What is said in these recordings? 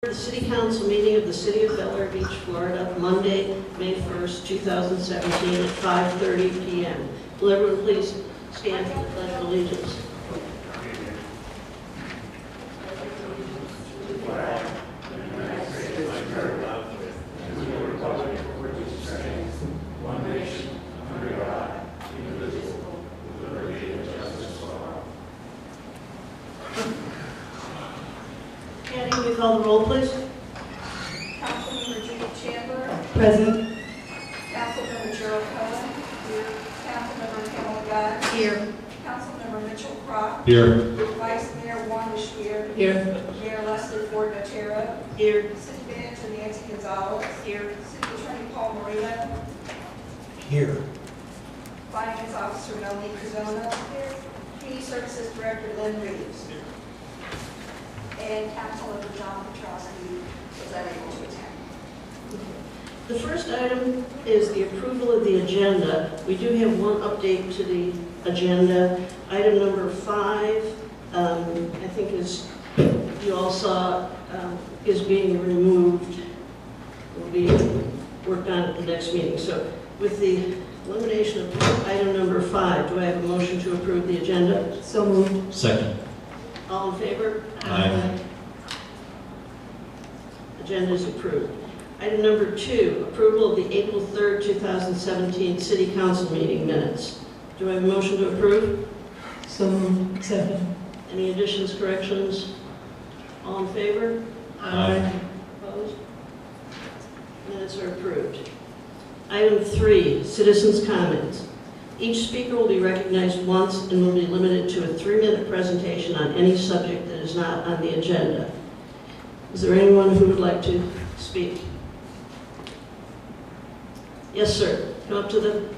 The City Council meeting of the City of Bel Air Beach, Florida, Monday, May 1st, 2017 at 5:30 p.m. Will everyone please stand for the Pledge of Allegiance? Patty, will you call the roll, please? Councilmember Judith Chandler. Present. Councilmember Gerald Cohen. Here. Councilmember Pamela Guy. Here. Councilmember Mitchell Crop. Here. Vice Mayor Wanda Schwer. Here. Mayor Leslie Ford Notaro. Here. City Manager Nancy Gonzalez. Here. City Attorney Paul Marino. Here. Finance Officer Melanie Cruzona. Here. Community Services Director Lynn Reeves. And Councilmember John Petrowski was unable to attend. The first item is the approval of the agenda. We do have one update to the agenda. Item number 5, I think as you all saw, is being removed. Will be worked on at the next meeting. So with the elimination of item number 5, do I have a motion to approve the agenda? So moved. Second. All in favor? Aye. Agenda is approved. Item number 2, approval of the April 3rd, 2017 City Council meeting minutes. Do I have a motion to approve? So moved. Second. Any additions, corrections? All in favor? Aye. Opposed? Minutes are approved. Item 3, citizens' comments. Each speaker will be recognized once and will be limited to a 3-minute presentation on any subject that is not on the agenda. Is there anyone who would like to speak? Yes, sir. Come up to the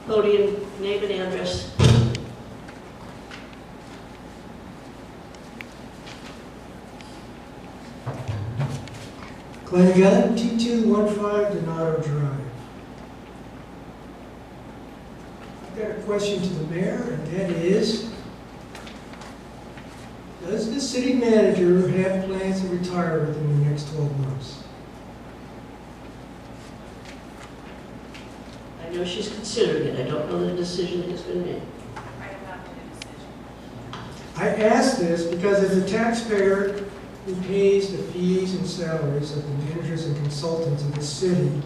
podium, name and address. Glenn Gunn, 2215 Donato Drive. I've got a question to the mayor, and that is, does the city manager have plans to retire within the next 12 months? I know she's considering it. I don't know that a decision has been made. I ask this because as a taxpayer who pays the fees and salaries of the managers and consultants of the city,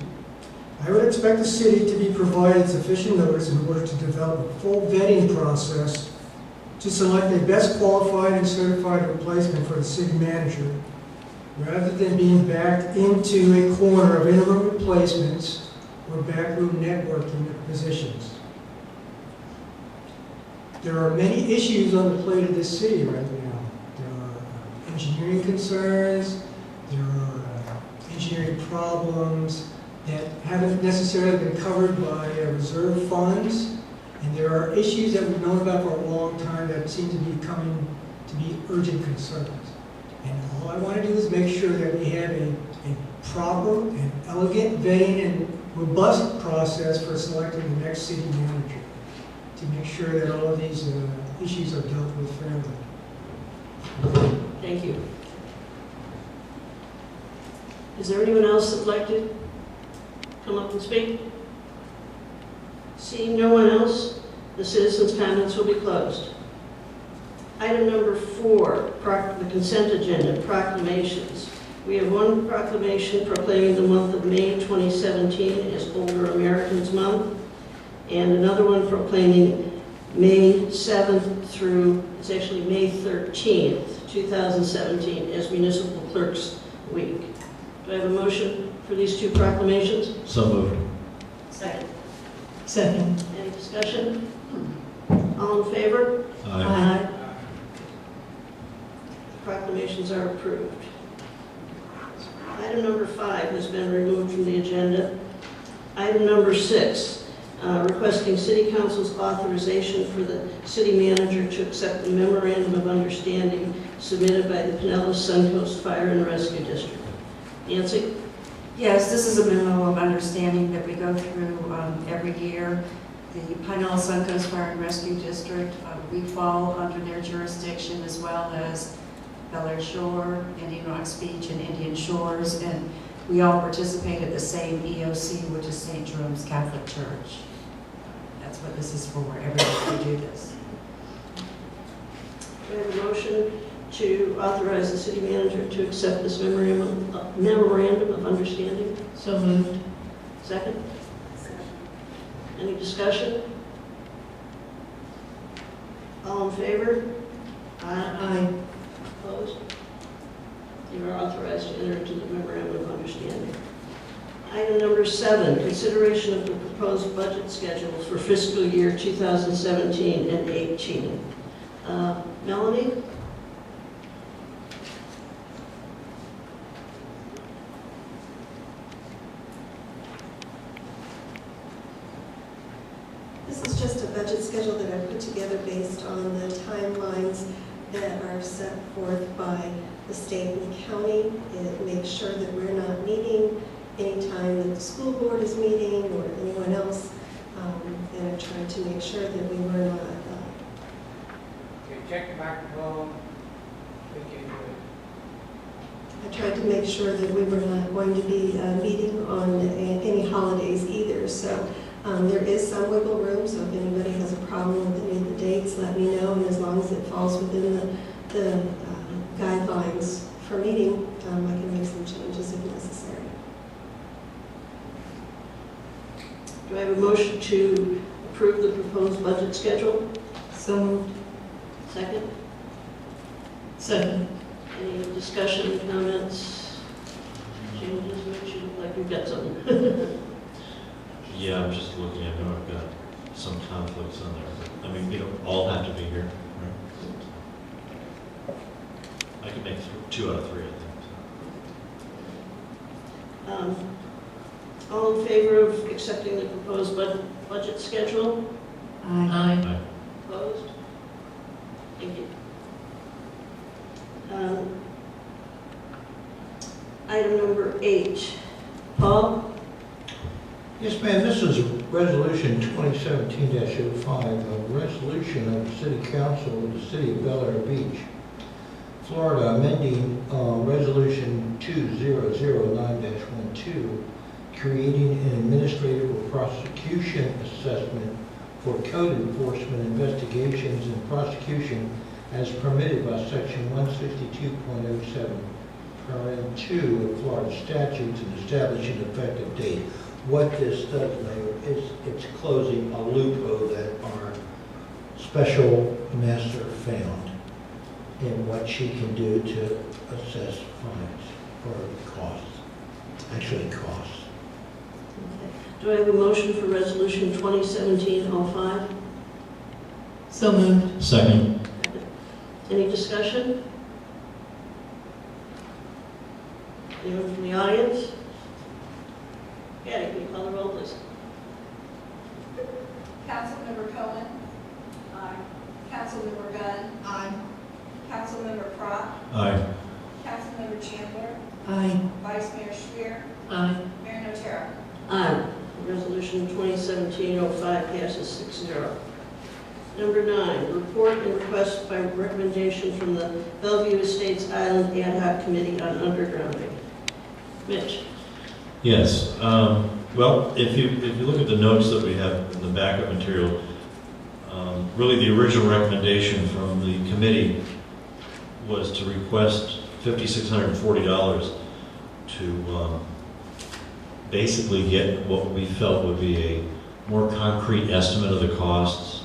I would expect the city to be provided sufficient notice in order to develop a full vetting process to select a best qualified and certified replacement for the city manager, rather than being backed into a corner of interim replacements or backroom networking positions. There are many issues on the plate of this city right now. There are engineering concerns, there are engineering problems that haven't necessarily been covered by reserve funds, and there are issues that we've known about for a long time that seem to be coming to be urgent concerns. And all I want to do is make sure that we have a proper and elegant vetting and robust process for selecting the next city manager, to make sure that all of these issues are dealt with fairly. Thank you. Is there anyone else that'd like to come up and speak? Seeing no one else, the citizens' comments will be closed. Item number 4, the consent agenda, proclamations. We have one proclamation proclaiming the month of May 2017 as Older Americans Month, and another one proclaiming May 7th through, it's actually May 13th, 2017 as Municipal Clerks Week. Do I have a motion for these 2 proclamations? So moved. Second. Second. Any discussion? All in favor? Aye. The proclamations are approved. Item number 5 has been removed from the agenda. Item number 6, requesting City Council's authorization for the city manager to accept the memorandum of understanding submitted by the Pinellas Suncoast Fire and Rescue District. Nancy? Yes, this is a memo of understanding that we go through every year. The Pinellas Suncoast Fire and Rescue District, we fall under their jurisdiction, as well as Bel Air Shore, Indian Rocks Beach, and Indian Shores, and we all participate at the same EOC, which is St. Jerome's Catholic Church. That's what this is for, every year we do this. Do I have a motion to authorize the city manager to accept this memorandum of understanding? So moved. Second? Any discussion? All in favor? Aye. Opposed? You are authorized to enter into the memorandum of understanding. Item number 7, consideration of the proposed budget schedule for fiscal year 2017 and 18. Melanie? This is just a budget schedule that I put together based on the timelines that are set forth by the state and the county. It makes sure that we're not meeting anytime that the school board is meeting or anyone else. And I tried to make sure that we were not. Okay, check the microphone. Okay, good. I tried to make sure that we were not going to be meeting on any holidays either. So there is some wiggle room. So if anybody has a problem with any of the dates, let me know. And as long as it falls within the guidelines for meeting, I can make some changes if necessary. Do I have a motion to approve the proposed budget schedule? So moved. Second? Second. Any discussion, comments, changes? Mitch, you look like you've got something. Yeah, I'm just looking, I know I've got some conflicts on there, but, I mean, we don't all have to be here, right? I can make 2 out of 3, I think. All in favor of accepting the proposed budget schedule? Aye. Aye. Opposed? Thank you. Item number 8. Paul? Yes, ma'am, this is Resolution 2017-05, a resolution of the City Council of the City of Bel Air Beach, Florida, amending Resolution 2009-12, creating an administrative or prosecution assessment for code enforcement investigations and prosecution as permitted by Section 162.07, parent 2 of Florida statutes, and establishing an effective date. What this does, Mayor, is it's closing a loophole that our special master found in what she can do to assess fines or costs, actually costs. Do I have a motion for Resolution 2017-05? So moved. Second. Any discussion? Anyone from the audience? Patty, can you call the roll, please? Councilmember Cohen? Aye. Councilmember Gunn? Aye. Councilmember Pratt? Aye. Councilmember Chandler? Aye. Vice Mayor Schwer? Aye. Mayor Notaro? Aye. Resolution 2017-05 passes 6-0. Number 9, report and request by recommendation from the Bellevue Estates Island Ad Hoc Committee on Undergrounding. Mitch? Yes, well, if you look at the notes that we have in the backup material, really the original recommendation from the committee was to request $5,640 to basically get what we felt would be a more concrete estimate of the costs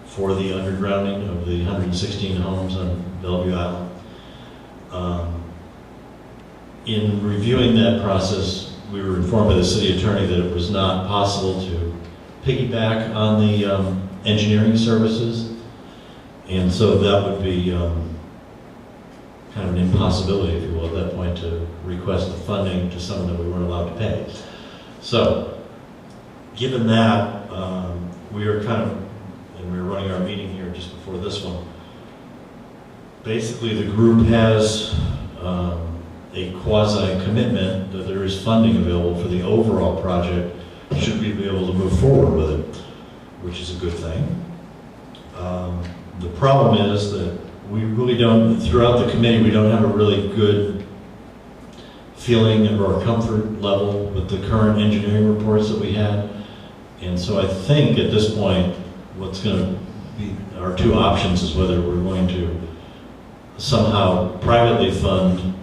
for the undergrounding of the 116 homes on Bellevue Island. In reviewing that process, we were informed by the city attorney that it was not possible to piggyback on the engineering services, and so that would be kind of an impossibility, if you will, at that point, to request the funding to someone that we weren't allowed to pay. So, given that, we are kind of, and we were running our meeting here just before this one, basically the group has a quasi-commitment that there is funding available for the overall project should we be able to move forward with it, which is a good thing. The problem is that we really don't, throughout the committee, we don't have a really good feeling or comfort level with the current engineering reports that we had. And so I think at this point, what's going to be our two options is whether we're going to somehow privately fund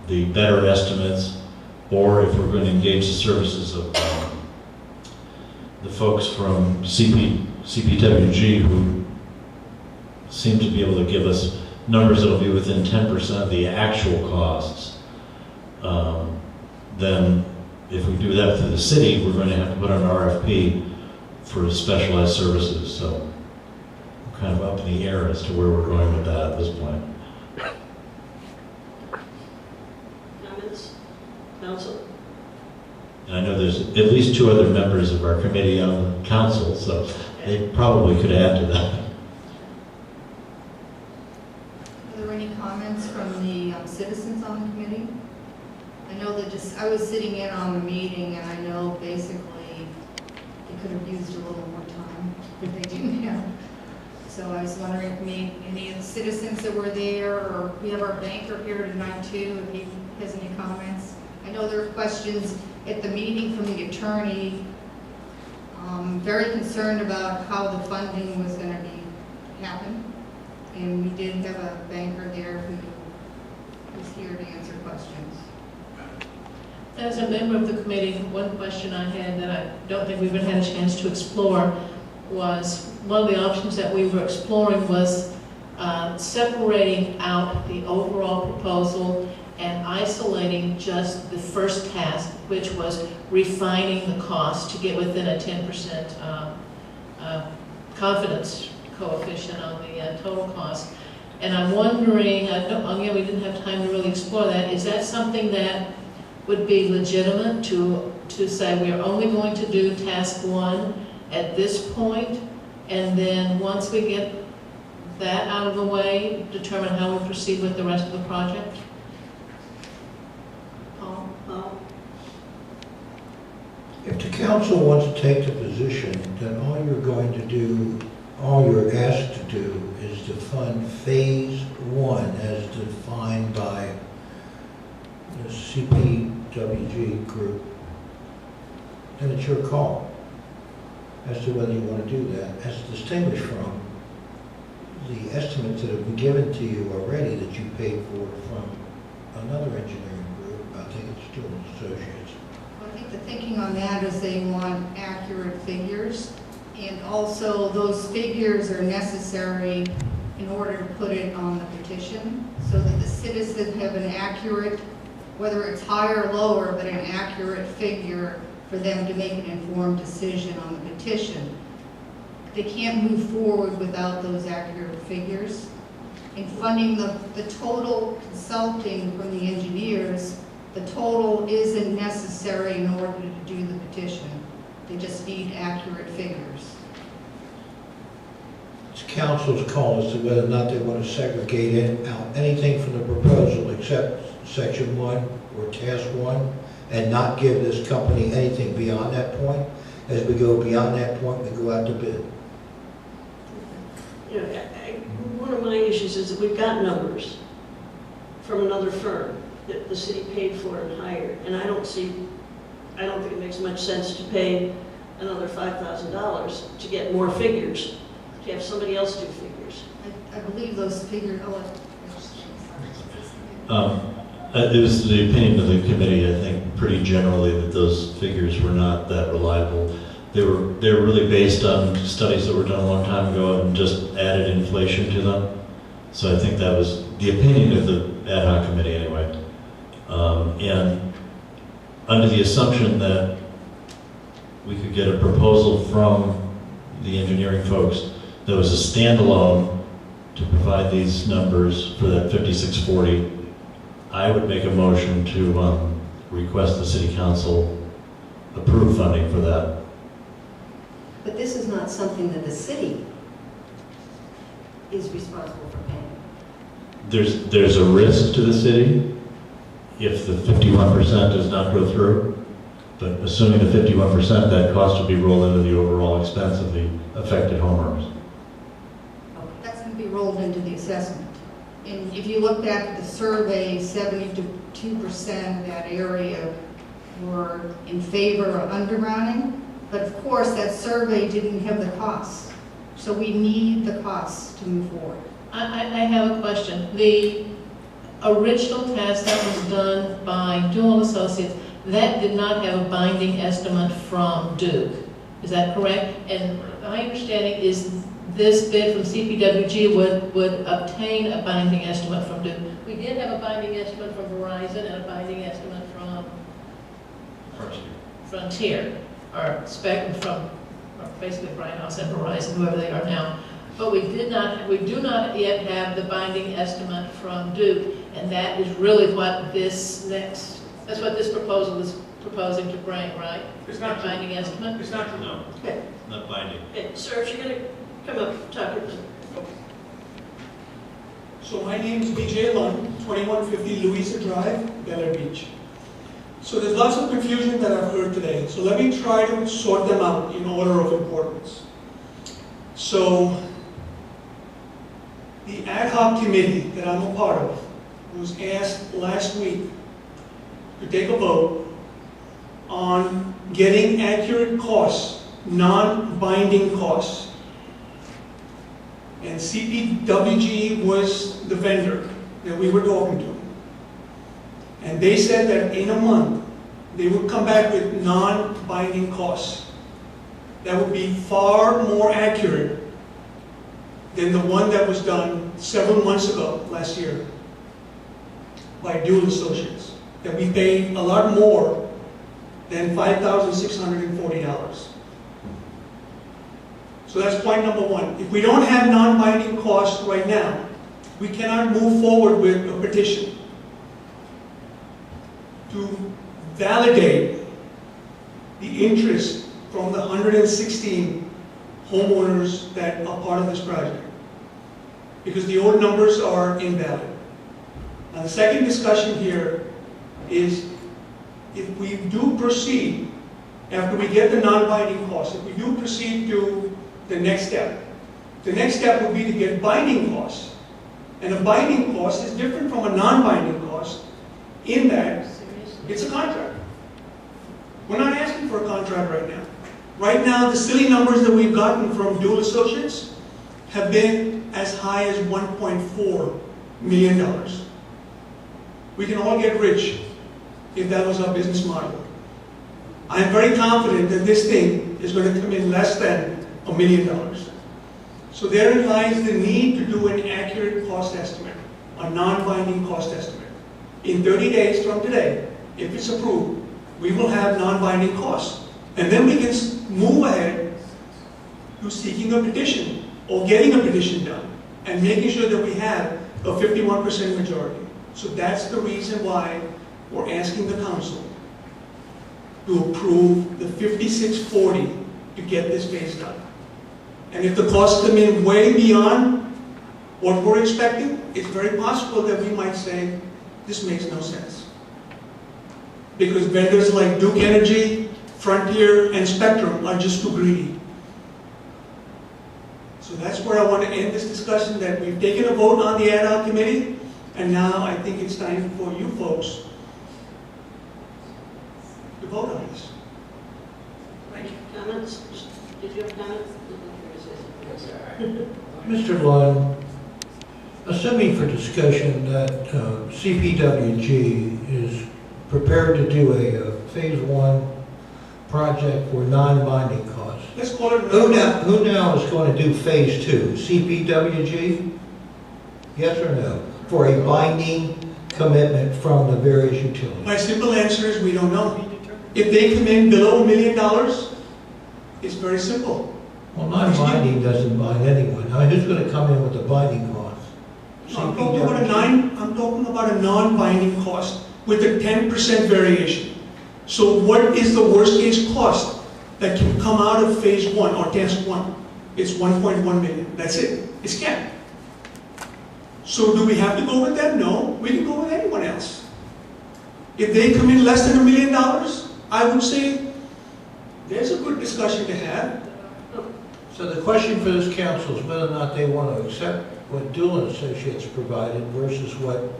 the better estimates, or if we're going to engage the services of the folks from CPWG, who seem to be able to give us numbers that will be within 10% of the actual costs. Then if we do that through the city, we're going to have to put on an RFP for specialized services. So we're kind of up in the air as to where we're going with that at this point. Comments? Council? And I know there's at least two other members of our committee on the council, so they probably could add to that. Are there any comments from the citizens on the committee? I know that I was sitting in on the meeting, and I know basically they could have used a little more time if they didn't have. So I was wondering if any of the citizens that were there, or we have our banker here tonight too, if he has any comments. I know there were questions at the meeting from the attorney, very concerned about how the funding was going to happen. And we did have a banker there who was here to answer questions. As a member of the committee, one question I had that I don't think we've had a chance to explore was, one of the options that we were exploring was separating out the overall proposal and isolating just the first task, which was refining the cost to get within a 10% confidence coefficient on the total cost. And I'm wondering, again, we didn't have time to really explore that, is that something that would be legitimate to say we're only going to do task one at this point, and then once we get that out of the way, determine how we proceed with the rest of the project? Paul? If the council wants to take the position, then all you're going to do, all you're asked to do is to fund phase one as defined by the CPWG group. Then it's your call as to whether you want to do that, as distinguished from the estimates that have been given to you already that you paid for from another engineering group. I think it's Stewart Associates. I think the thinking on that is they want accurate figures, and also those figures are necessary in order to put it on the petition, so that the citizens have an accurate, whether it's higher or lower, but an accurate figure for them to make an informed decision on the petition. They can't move forward without those accurate figures. In funding the total consulting from the engineers, the total isn't necessary in order to do the petition. They just need accurate figures. It's council's call as to whether or not they want to segregate out anything from the proposal except section one or task one, and not give this company anything beyond that point. As we go beyond that point, we go out to bid. You know, one of my issues is that we've got numbers from another firm that the city paid for and hired, and I don't think it makes much sense to pay another $5,000 to get more figures, to have somebody else do figures. I believe those figures, It was the opinion of the committee, I think, pretty generally, that those figures were not that reliable. They were really based on studies that were done a long time ago and just added inflation to them. So I think that was the opinion of the ad hoc committee anyway. And under the assumption that we could get a proposal from the engineering folks that was a standalone to provide these numbers for that 5640, I would make a motion to request the city council approve funding for that. But this is not something that the city is responsible for paying. There's a risk to the city if the 51% does not go through, but assuming the 51%, that cost would be rolled into the overall expense of the affected homeowners. that's going to be rolled into the assessment. And if you look back at the survey, 72% of that area were in favor of undergrounding. But of course, that survey didn't have the costs. So we need the costs to move forward. I have a question. The original test that was done by Dual Associates, that did not have a binding estimate from Duke. Is that correct? And my understanding is this bid from CPWG would obtain a binding estimate from Duke. We did have a binding estimate from Verizon and a binding estimate from Frontier, or Spectrum from basically Bright House and Verizon, whoever they are now. But we do not yet have the binding estimate from Duke, and that is really what that's what this proposal is proposing to bring, right? It's not A binding estimate? It's not true. No, Okay. not binding. Okay, sir, if you're going to come up, talk to them. So my name is BJ Lund, 2150 Louisa Drive, Bel Air Beach. So there's lots of confusion that I've heard today. So let me try to sort them out in order of importance. So the ad hoc committee that I'm a part of was asked last week to take a vote on getting accurate costs, non-binding costs. And CPWG was the vendor that we were talking to. And they said that in a month, they would come back with non-binding costs that would be far more accurate than the one that was done several months ago, last year, by Dual Associates, that we paid a lot more than $5,640. So that's point number one. If we don't have non-binding costs right now, we cannot move forward with a petition to validate the interest from the 116 homeowners that are part of this project, because the old numbers are invalid. Now, the second discussion here is if we do proceed, after we get the non-binding costs, if we do proceed to the next step would be to get binding costs. And a binding cost is different from a non-binding cost in that it's a contract. We're not asking for a contract right now. Right now, the silly numbers that we've gotten from Dual Associates have been as high as $1.4 million. We can all get rich if that was our business model. I'm very confident that this thing is going to come in less than $1 million. So therein lies the need to do an accurate cost estimate, a non-binding cost estimate. In 30 days from today, if it's approved, we will have non-binding costs. And then we can move ahead to seeking a petition or getting a petition done and making sure that we have a 51% majority. So that's the reason why we're asking the council to approve the 5640 to get this phase done. And if the costs come in way beyond what we're expecting, it's very possible that we might say, this makes no sense. Because vendors like Duke Energy, Frontier, and Spectrum are just too greedy. So that's where I want to end this discussion, that we've taken a vote on the ad hoc committee, and now I think it's time for you folks to vote on this. Right, comments? Did you have a comment? Mr. Lund, assuming for discussion that CPWG is prepared to do a phase one project for non-binding costs, Let's call it. who now is going to do phase two? CPWG? Yes or no? For a binding commitment from the various utilities? My simple answer is we don't know. If they come in below $1 million, it's very simple. Well, non-binding doesn't bind anyone. Now, who's going to come in with the binding cost? I'm talking about a non-binding cost with a 10% variation. So what is the worst case cost that can come out of phase one or test one? It's 1.1 million. That's it. It's capped. So do we have to go with them? No. We can go with anyone else. If they come in less than $1 million, I would say there's a good discussion to have. So the question for this council is whether or not they want to accept what Doolin Associates provided versus what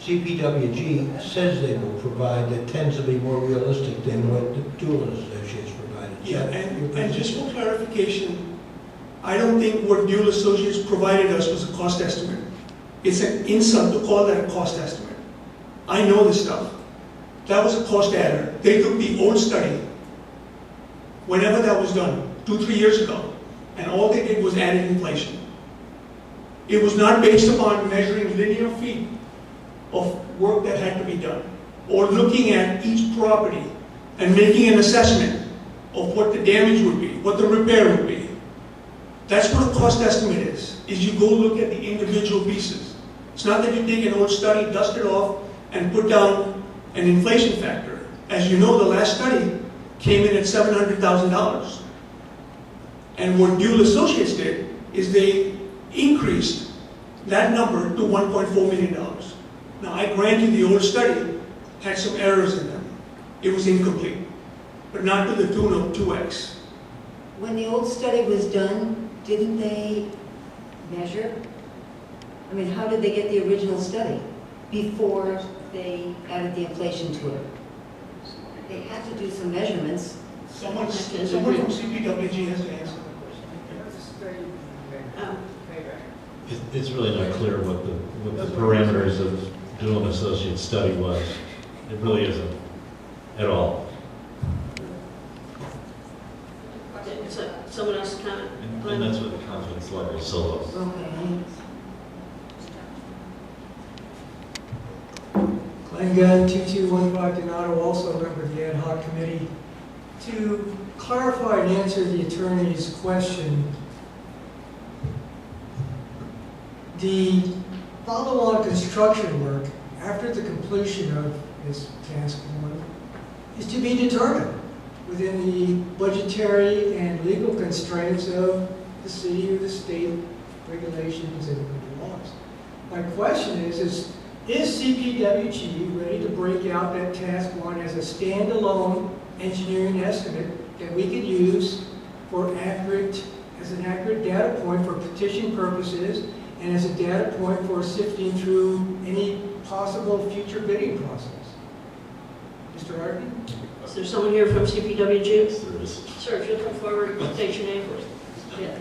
CPWG says they will provide, that tends to be more realistic than what Doolin Associates provided. Yeah, and just for clarification, I don't think what Dual Associates provided us was a cost estimate. It's an insult to call that a cost estimate. I know this stuff. That was a cost adder. They took the old study, whenever that was done, 2-3 years ago, and all they did was add in inflation. It was not based upon measuring linear feet of work that had to be done, or looking at each property and making an assessment of what the damage would be, what the repair would be. That's what a cost estimate is you go look at the individual pieces. It's not that you take an old study, dust it off, and put down an inflation factor. As you know, the last study came in at $700,000. And what Dual Associates did is they increased that number to $1.4 million. Now, I grant you the old study had some errors in them. It was incomplete, but not to the tune of 2x. When the old study was done, didn't they measure? I mean, how did they get the original study before they added the inflation to it? They had to do some measurements. Someone from CPWG has to answer that question. It's really not clear what the parameters of Doolin Associates study was. It really isn't at all. So, someone else comment? And that's what the confidence level is so low. Okay. Glenn Gunn, 2215 Donato, also a member of the ad hoc committee. To clarify and answer the attorney's question, the follow-on construction work after the completion of this task one is to be determined within the budgetary and legal constraints of the city or the state regulations and laws. My question is CPWG ready to break out that task one as a standalone engineering estimate that we could use for as an accurate data point for petition purposes and as a data point for sifting through any possible future bidding process? Mr. Arden? Is there someone here from CPWG? Yes, there is. Sir, if you'll come forward, state your name. Yeah.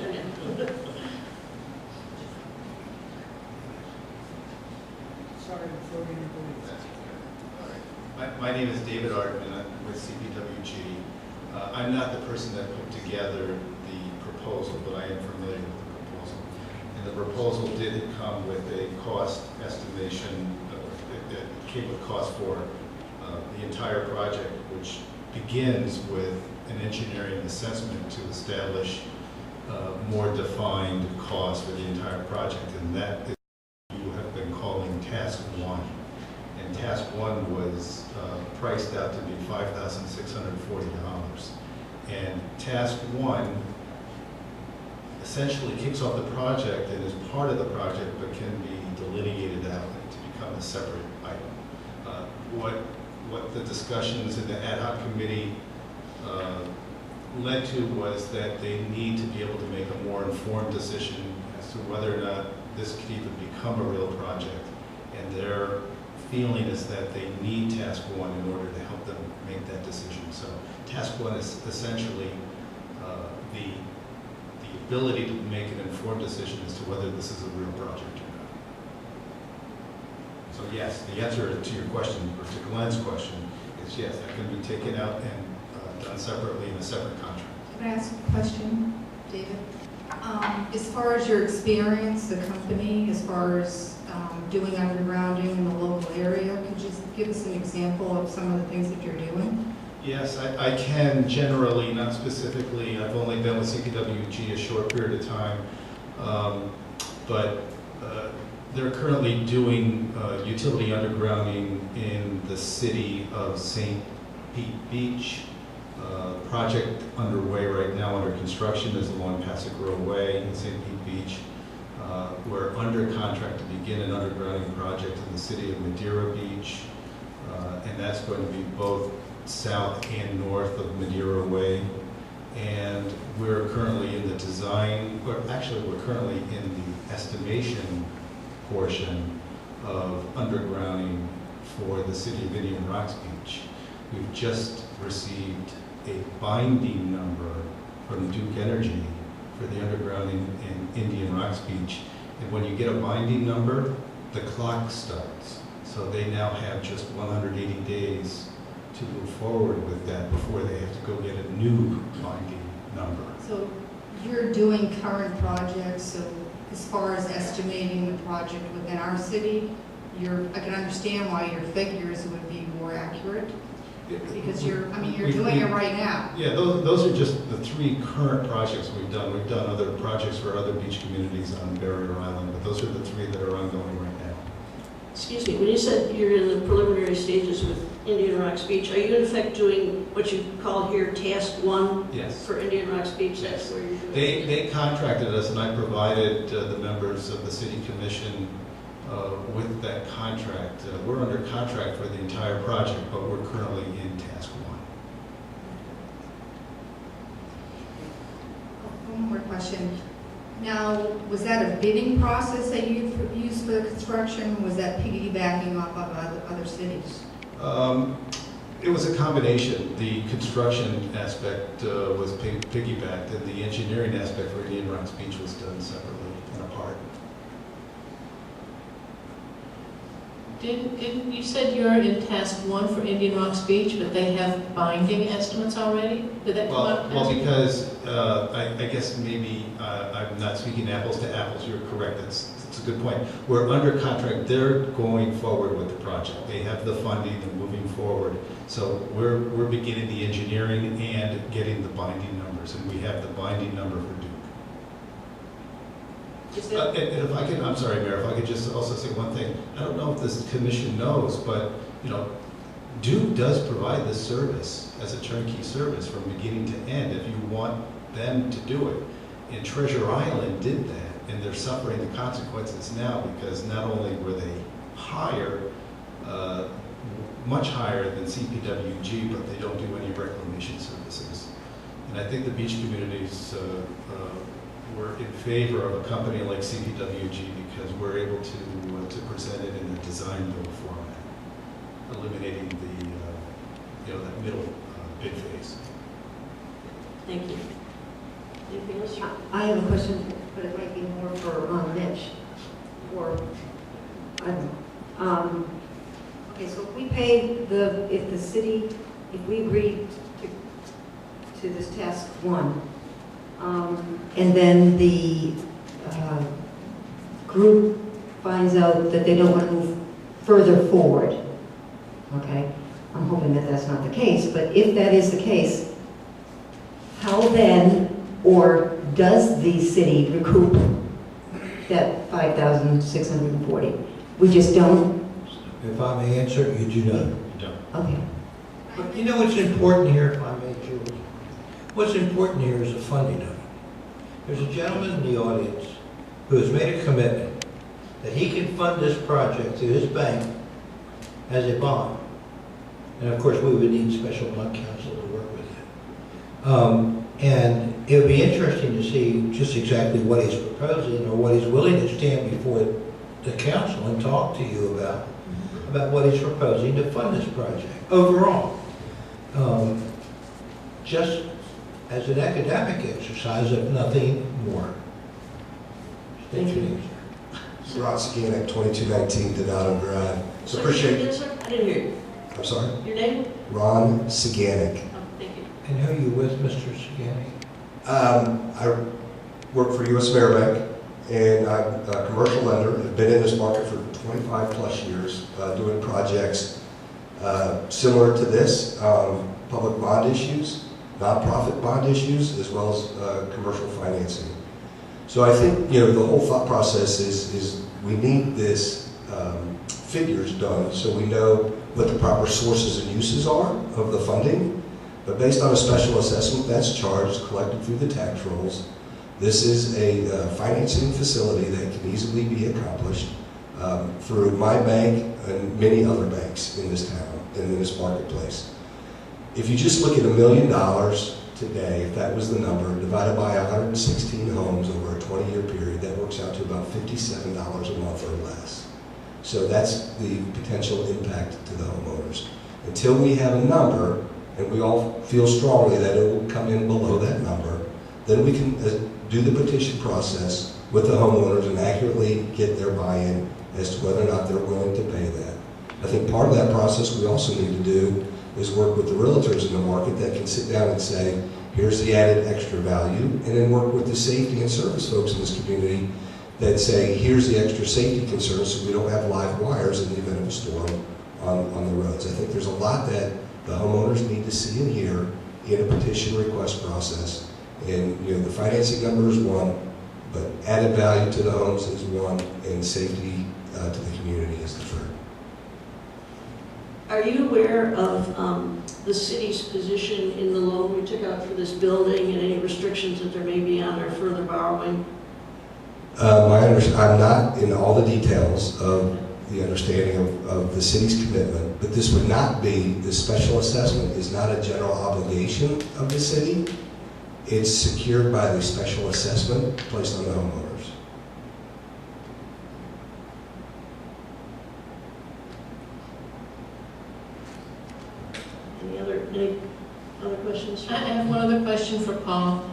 Sorry, before we My name is David Artman. I'm with CPWG. I'm not the person that put together the proposal, but I am familiar with the proposal. And the proposal did come with a cost estimation. It came with cost for the entire project, which begins with an engineering assessment to establish more defined costs for the entire project, and that is what you have been calling Task 1. And Task 1 was priced out to be $5,640. And Task 1 essentially kicks off the project and is part of the project, but can be delineated out to become a separate item. What the discussions in the ad hoc committee led to was that they need to be able to make a more informed decision as to whether or not this could even become a real project. And their feeling is that they need Task 1 in order to help them make that decision. So Task 1 is essentially the ability to make an informed decision as to whether this is a real project or not. So yes, the answer to your question, or to Glenn's question, is yes, that can be taken out and done separately in a separate contract. Can I ask a question, David? As far as your experience, the company, as far as doing undergrounding in the local area, could you give us an example of some of the things that you're doing? Yes, I can generally, not specifically. I've only been with CPWG a short period of time, but they're currently doing utility undergrounding in the city of St. Pete Beach. Project underway right now, under construction, is along Passaic Row Way in St. Pete Beach. We're under contract to begin an undergrounding project in the city of Madeira Beach, and that's going to be both south and north of Madeira Way. And we're currently in the design, or actually we're currently in the estimation portion of undergrounding for the city of Indian Rocks Beach. We've just received a binding number from Duke Energy for the undergrounding in Indian Rocks Beach. And when you get a binding number, the clock starts. So they now have just 180 days to move forward with that before they have to go get a new binding number. So you're doing current projects, so as far as estimating the project within our city, I can understand why your figures would be more accurate, because you're doing it right now. Yeah, those are just the 3 current projects we've done. We've done other projects for other beach communities on Barrier Island, but those are the 3 that are ongoing right now. Excuse me, when you said you're in the preliminary stages with Indian Rocks Beach, are you in effect doing what you call here Task 1 Yes. for Indian Rocks Beach? That's where you're doing it? They contracted us, and I provided the members of the city commission with that contract. We're under contract for the entire project, but we're currently in Task 1. One more question. Now, was that a bidding process that you used for the construction? Was that piggybacking off of other cities? It was a combination. The construction aspect was piggybacked, and the engineering aspect for Indian Rocks Beach was done separately and apart. Didn't you said you're in Task 1 for Indian Rocks Beach, but they have binding estimates already? Did that come up? Well, because I guess maybe I'm not speaking apples to apples. You're correct. That's a good point. We're under contract. They're going forward with the project. They have the funding and moving forward. So we're beginning the engineering and getting the binding numbers, and we have the binding number for Duke. And if I could, I'm sorry, Mayor, if I could just also say one thing. I don't know if this commission knows, but Duke does provide this service as a turnkey service from beginning to end if you want them to do it. And Treasure Island did that, and they're suffering the consequences now because not only were they higher, much higher than CPWG, but they don't do any reclamation services. And I think the beach communities were in favor of a company like CPWG because we're able to present it in a design build format, eliminating that middle bid phase. Thank you. Anything else? I have a question, but it might be more for Mitch, or, I don't know. Okay, so if we pay if we agree to this Task 1, and then the group finds out that they don't want to move further forward, okay? I'm hoping that that's not the case, but if that is the case, how then, or does the city recoup that $5,640? We just don't? If I may answer, you do not. You don't. Okay. But you know what's important here, if I may, Julie? What's important here is the funding of it. There's a gentleman in the audience who has made a commitment that he can fund this project through his bank as a bond. And of course, we would need special bond counsel to work with that. And it would be interesting to see just exactly what he's proposing or what he's willing to stand before the council and talk to you about what he's proposing to fund this project overall. Just as an academic exercise, if nothing more. State your name, sir. Ron Saganek, 2219 Donato Drive. So Sir, appreciate yes, sir? I didn't hear you. I'm sorry? Your name? Ron Saganek. Oh, thank you. And who are you with, Mr. Sagani? I work for U.S. Mayor Bank, and I'm a commercial lender. I've been in this market for 25 plus years, doing projects similar to this, public bond issues, nonprofit bond issues, as well as commercial financing. So I think, the whole thought process is we need this figures done so we know what the proper sources and uses are of the funding. But based on a special assessment that's charged, collected through the tax rolls, this is a financing facility that can easily be accomplished through my bank and many other banks in this town and in this marketplace. If you just look at $1 million today, if that was the number, divided by 116 homes over a 20-year period, that works out to about $57 a month or less. So that's the potential impact to the homeowners. Until we have a number, and we all feel strongly that it will come in below that number, then we can do the petition process with the homeowners and accurately get their buy-in as to whether or not they're willing to pay that. I think part of that process we also need to do is work with the realtors in the market that can sit down and say, here's the added extra value, and then work with the safety and service folks in this community that say, here's the extra safety concerns so we don't have live wires in the event of a storm on the roads. I think there's a lot that the homeowners need to see and hear in a petition request process. And the financing number is one, but added value to the homes is one, and safety to the community is the third. Are you aware of the city's position in the loan we took out for this building and any restrictions that there may be on our further borrowing? I'm not in all the details of the understanding of the city's commitment, but this would not be, this special assessment is not a general obligation of the city. It's secured by the special assessment placed on the homeowners. Any other questions? I have one other question for Paul.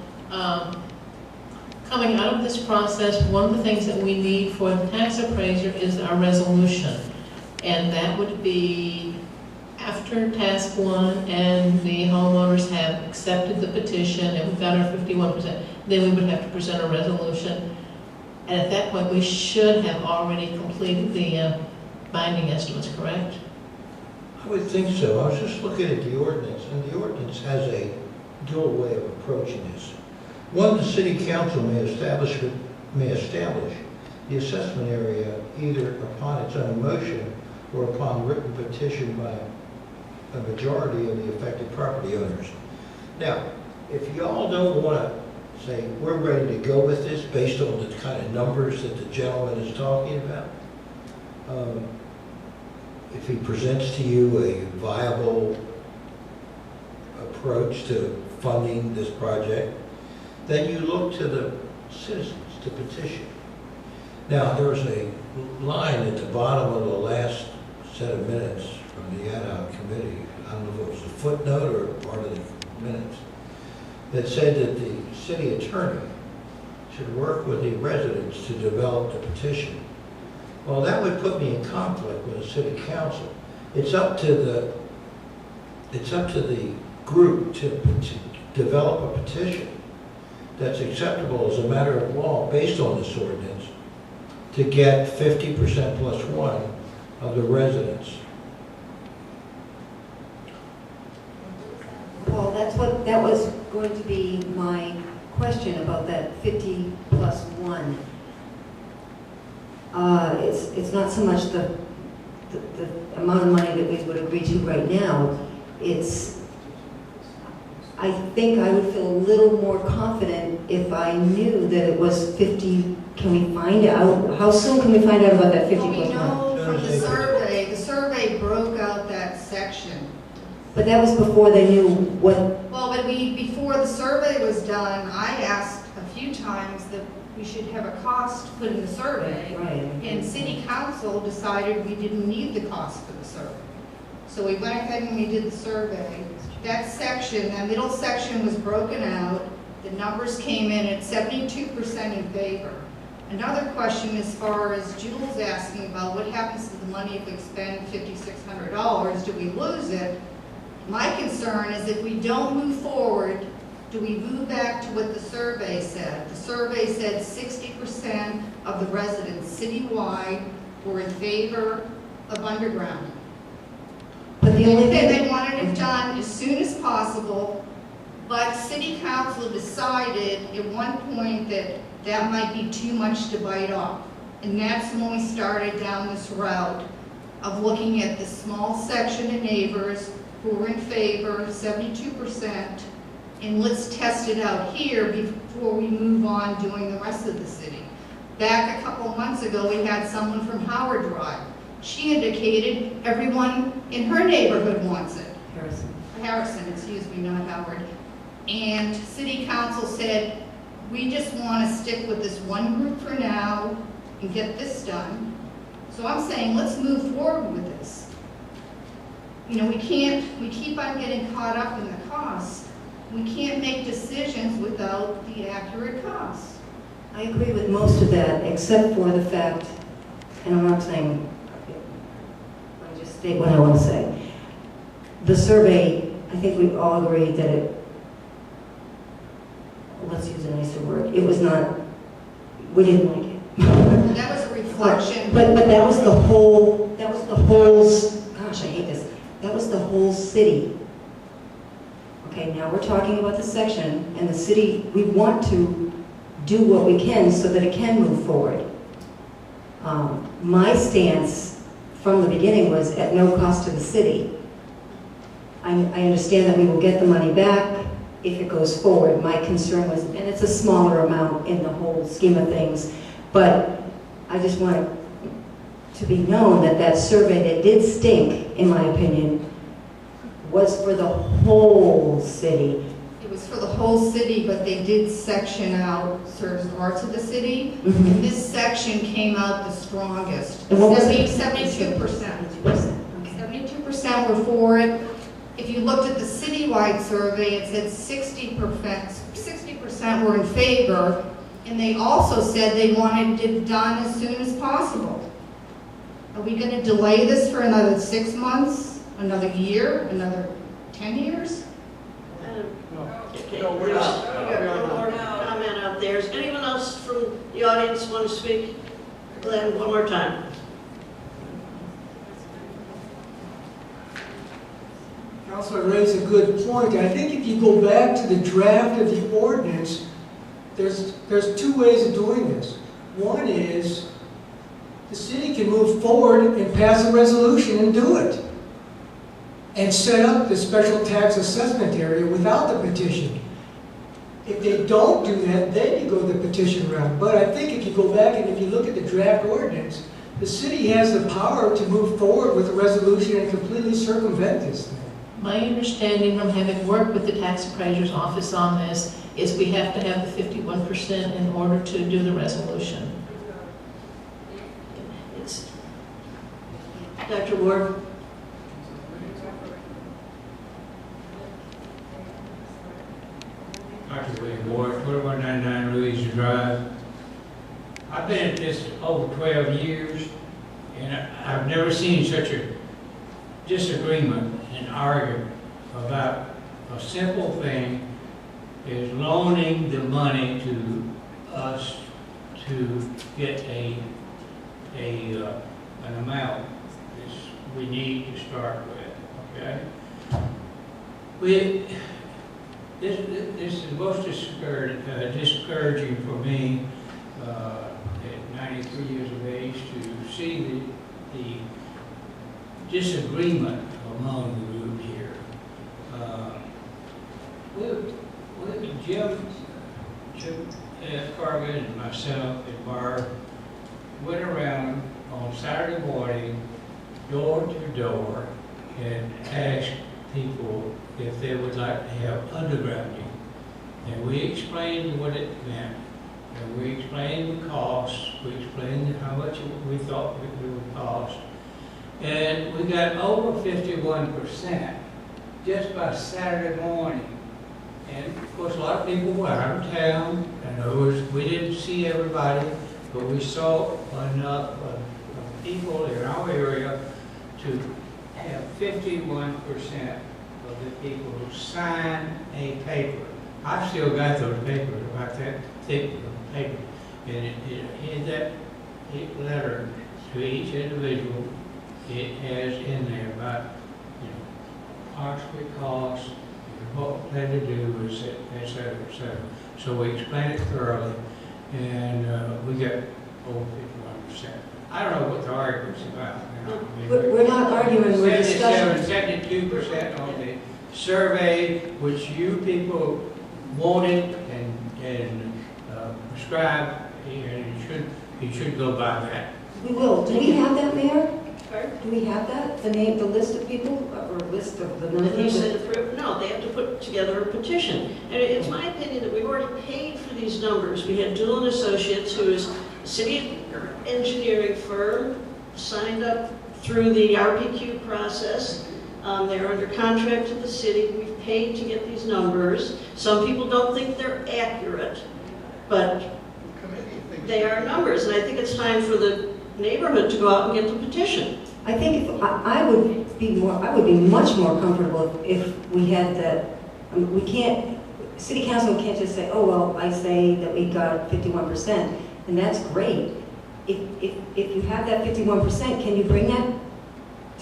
Coming out of this process, one of the things that we need for the tax appraiser is our resolution. And that would be after task 1 and the homeowners have accepted the petition and we've got our 51%, then we would have to present a resolution. And at that point, we should have already completed the binding estimates, correct? I would think so. I was just looking at the ordinance, and the ordinance has a dual way of approaching this. One, the city council may establish the assessment area either upon its own motion or upon written petition by a majority of the affected property owners. Now, if y'all don't want to say, we're ready to go with this based on the kind of numbers that the gentleman is talking about, if he presents to you a viable approach to funding this project, then you look to the citizens to petition. Now, there's a line at the bottom of the last set of minutes from the ad hoc committee, I don't know if it was a footnote or part of the minutes, that said that the city attorney should work with the residents to develop the petition. Well, that would put me in conflict with the city council. It's up to the group to develop a petition that's acceptable as a matter of law based on this ordinance to get 50% plus 1 of the residents. Well, that was going to be my question about that 50 plus 1. It's not so much the amount of money that we would agree to right now. I think I would feel a little more confident if I knew that it was 50. Can we find out? How soon can we find out about that 50 Well, plus 1? we know from the survey broke out that section. But that was before they knew what. Well, but before the survey was done, I asked a few times that we should have a cost put in the survey. Right. And city council decided we didn't need the cost for the survey. So we went ahead and we did the survey. That section, that middle section was broken out. The numbers came in at 72% in favor. Another question as far as Jules asking about what happens to the money if we spend $5,600, do we lose it? My concern is if we don't move forward, do we move back to what the survey said? The survey said 60% of the residents citywide were in favor of underground. But the only thing They wanted it done as soon as possible, but city council decided at one point that that might be too much to bite off. And that's when we started down this route of looking at the small section of neighbors who were in favor, 72%, and let's test it out here before we move on doing the rest of the city. Back a couple months ago, we had someone from Howard Drive. She indicated everyone in her neighborhood wants it. Harrison. Harrison, excuse me, not Howard. and city council said, we just want to stick with this one group for now and get this done. So I'm saying, let's move forward with this. You know, we keep on getting caught up in the costs. We can't make decisions without the accurate costs. I agree with most of that, except for the fact, and I'm not saying, I'll just state what I want to say. The survey, I think we all agree that it, let's use a nicer word, it was not, we didn't like it. That was a reflection. But that was the whole, gosh, I hate this, that was the whole city. Okay, now we're talking about the section, and the city, we want to do what we can so that it can move forward. My stance from the beginning was at no cost to the city. I understand that we will get the money back if it goes forward. My concern was, and it's a smaller amount in the whole scheme of things, but I just want it to be known that that survey that did stink, in my opinion, was for the whole city. It was for the whole city, but they did section out certain parts of the city. Mhm. And this section came out the strongest. And what was it? 72%. 72% were for it. If you looked at the citywide survey, it said 60% were in favor, and they also said they wanted it done as soon as possible. Are we going to delay this for another 6 months, another year, another 10 years? Okay, we got one more comment out there. Is anyone else from the audience want to speak? Glenn, one more time. Councilor raised a good point. I think if you go back to the draft of the ordinance, there's two ways of doing this. One is the city can move forward and pass a resolution and do it, and set up the special tax assessment area without the petition. If they don't do that, then you go the petition route. But I think if you go back and if you look at the draft ordinance, the city has the power to move forward with a resolution and completely circumvent this thing. My understanding from having worked with the tax appraiser's office on this is we have to have the 51% in order to do the resolution. It's Dr. Ward. Dr. William Ward, 2199 Louisa Drive. I've been at this over 12 years, and I've never seen such a disagreement and argument about a simple thing as loaning the money to us to get an amount that we need to start with, okay? This is most discouraging for me at 93 years of age to see the disagreement among the group here. Jim Carvin and myself and Barb went around on Saturday morning, door to door, and asked people if they would like to have undergrounding. And we explained what it meant. And we explained the costs. We explained how much we thought it would cost. And we got over 51% just by Saturday morning. And of course, a lot of people were out of town. And we didn't see everybody, but we saw enough of people in our area to have 51% of the people who signed a paper. I've still got those papers, about that thick of paper. And it had that letter to each individual. It has in there about, possibly costs, what we plan to do, et cetera, et cetera. So we explained it thoroughly, and we got over 51%. I don't know what the argument's about. We're not arguing, we're discussing. 72% on the survey, which you people wanted and prescribed, and you should go by that. We will. Do we have that, Mayor? Pardon? Do we have that, the name, the list of people, or list of the And you numbers? said approve, no, they have to put together a petition. And it's my opinion that we've already paid for these numbers. We had Doolin Associates, who is a city engineering firm, signed up through the RPQ process. They're under contract to the city. We've paid to get these numbers. Some people don't think they're accurate, but they are numbers. And I think it's time for the neighborhood to go out and get the petition. I think if, I would be much more comfortable if we had the, I mean, we can't, city council can't just say, oh, well, I say that we got 51%, and that's great. If you have that 51%, can you bring that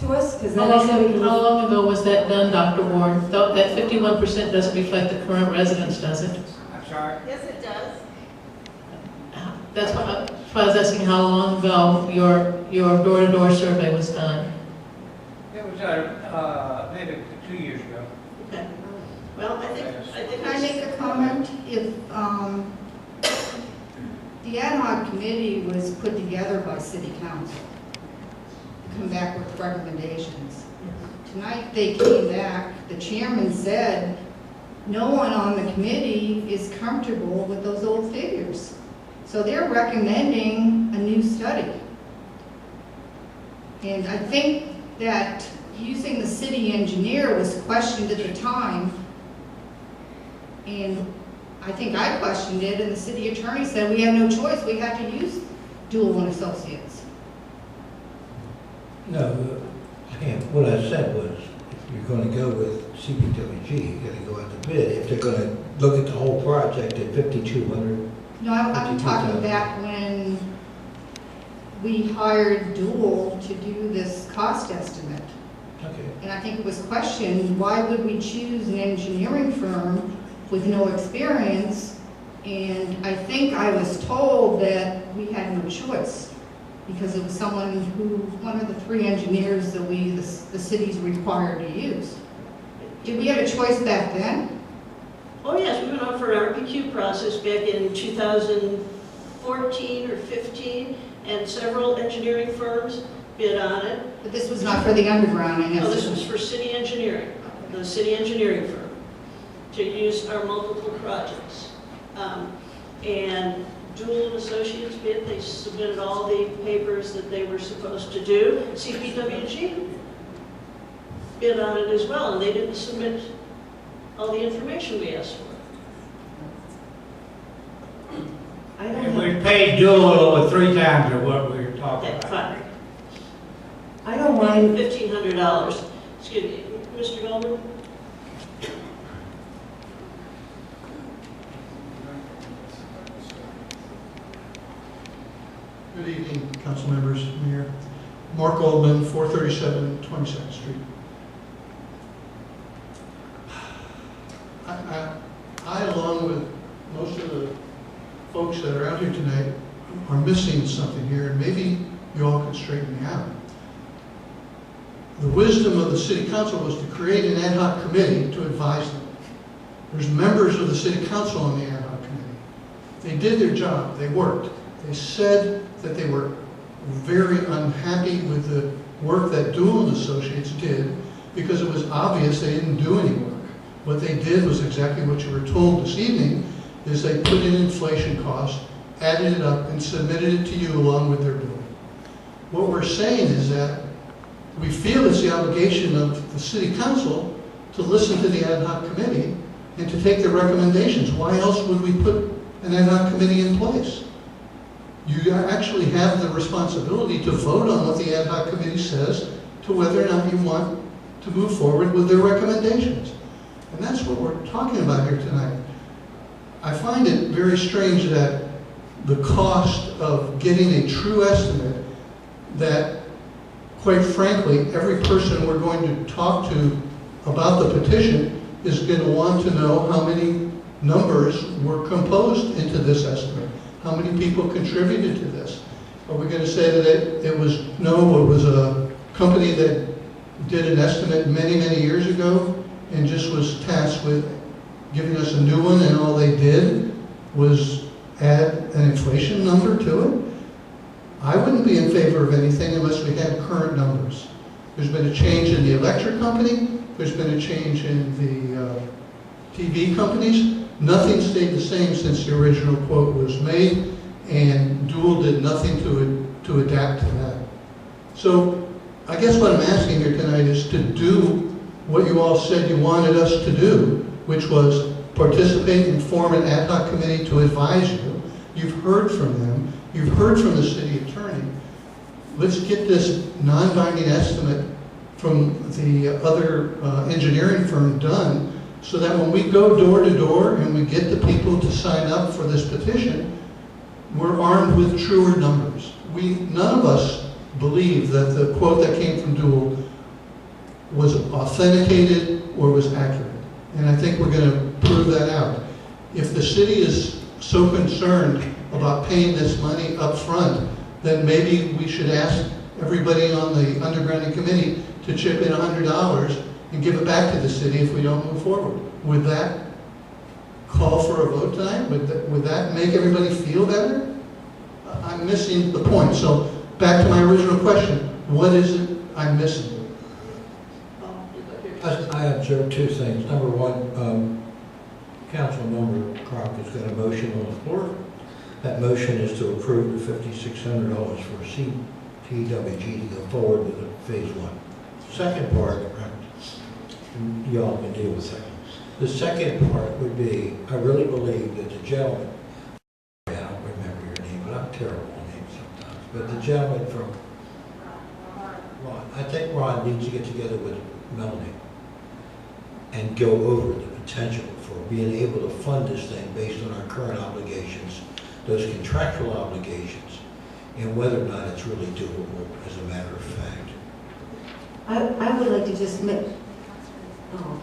to us? Because How long ago was that done, Dr. Ward? That 51% doesn't reflect the current residents, does it? I'm sorry? Yes, it does. That's why I was asking how long ago your door-to-door survey was done. It was, maybe 2 years ago. Okay. Well, I think Can I make a comment? If, the ad hoc committee was put together by city council to come back with recommendations. Tonight they came back, the chairman said, no one on the committee is comfortable with those old figures. So they're recommending a new study. And I think that using the city engineer was questioned at the time. And I think I questioned it, and the city attorney said we had no choice, we had to use Doolin Associates. No, Pam, what I said was, if you're going to go with CPWG, you got to go out to bid. If they're going to look at the whole project at 5,200. No, I'm talking back when we hired Dual to do this cost estimate. Okay. And I think it was questioned, why would we choose an engineering firm with no experience? And I think I was told that we had no choice because it was someone who, one of the 3 engineers that the city's required to use. Did we have a choice back then? Oh, yes, we went out for an RPQ process back in 2014 or 15, and several engineering firms bid on it. But this was not for the underground, I No, guess. this was for city engineering, the city engineering firm, to use our multiple projects. And Doolin Associates bid, they submitted all the papers that they were supposed to do. CPWG bid on it as well, and they didn't submit all the information we asked for. And we paid Dual over 3 times of what we were talking Okay, about. fine. I don't mind, $1,500. Excuse me, Mr. Goldman? Good evening, council members, Mayor. Mark Goldman, 437 22nd Street. I, along with most of the folks that are out here tonight, are missing something here, and maybe you all can straighten me out. The wisdom of the city council was to create an ad hoc committee to advise them. There's members of the city council on the ad hoc committee. They did their job, they worked. They said that they were very unhappy with the work that Doolin Associates did because it was obvious they didn't do any work. What they did was exactly what you were told this evening, is they put in inflation costs, added it up, and submitted it to you along with their bill. What we're saying is that we feel it's the obligation of the city council to listen to the ad hoc committee and to take their recommendations. Why else would we put an ad hoc committee in place? You actually have the responsibility to vote on what the ad hoc committee says to whether or not you want to move forward with their recommendations. And that's what we're talking about here tonight. I find it very strange that the cost of getting a true estimate that, quite frankly, every person we're going to talk to about the petition is going to want to know how many numbers were composed into this estimate. How many people contributed to this? Are we going to say that it was a company that did an estimate many, many years ago and just was tasked with giving us a new one, and all they did was add an inflation number to it? I wouldn't be in favor of anything unless we had current numbers. There's been a change in the electric company, there's been a change in the TV companies. Nothing stayed the same since the original quote was made, and Dual did nothing to adapt to that. So I guess what I'm asking here tonight is to do what you all said you wanted us to do, which was participate and form an ad hoc committee to advise you. You've heard from them. You've heard from the city attorney. Let's get this non-binding estimate from the other engineering firm done so that when we go door to door and we get the people to sign up for this petition, we're armed with truer numbers. None of us believe that the quote that came from Dual was authenticated or was accurate. And I think we're going to prove that out. If the city is so concerned about paying this money up front, then maybe we should ask everybody on the undergrounding committee to chip in $100 and give it back to the city if we don't move forward. Would that call for a vote tonight? Would that make everybody feel better? I'm missing the point. So back to my original question, what is it I'm missing? I observed two things. Number one, Councilmember Crockett's got a motion on the floor. That motion is to approve the $5,600 for CPWG to go forward with the phase one. Second part, y'all can deal with second. The second part would be, I really believe that the gentleman, I don't remember your name, but I'm terrible on names sometimes, but the gentleman from Ron, I think Ron needs to get together with Melanie and go over the potential for being able to fund this thing based on our current obligations, those contractual obligations, and whether or not it's really doable as a matter of fact. I would like to just make, oh,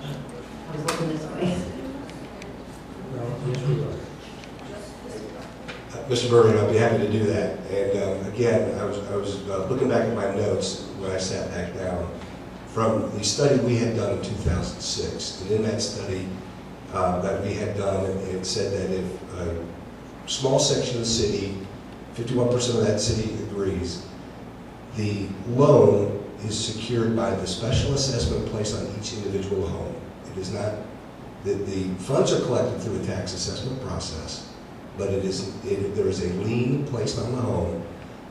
I was looking this way. Well, yes, we are. Mr. Bergen, I'd be happy to do that. And again, I was looking back at my notes when I sat back down from the study we had done in 2006. And in that study that we had done, it said that if a small section of the city, 51% of that city agrees, the loan is secured by the special assessment placed on each individual home. It is not, the funds are collected through a tax assessment process, but there is a lien placed on the home,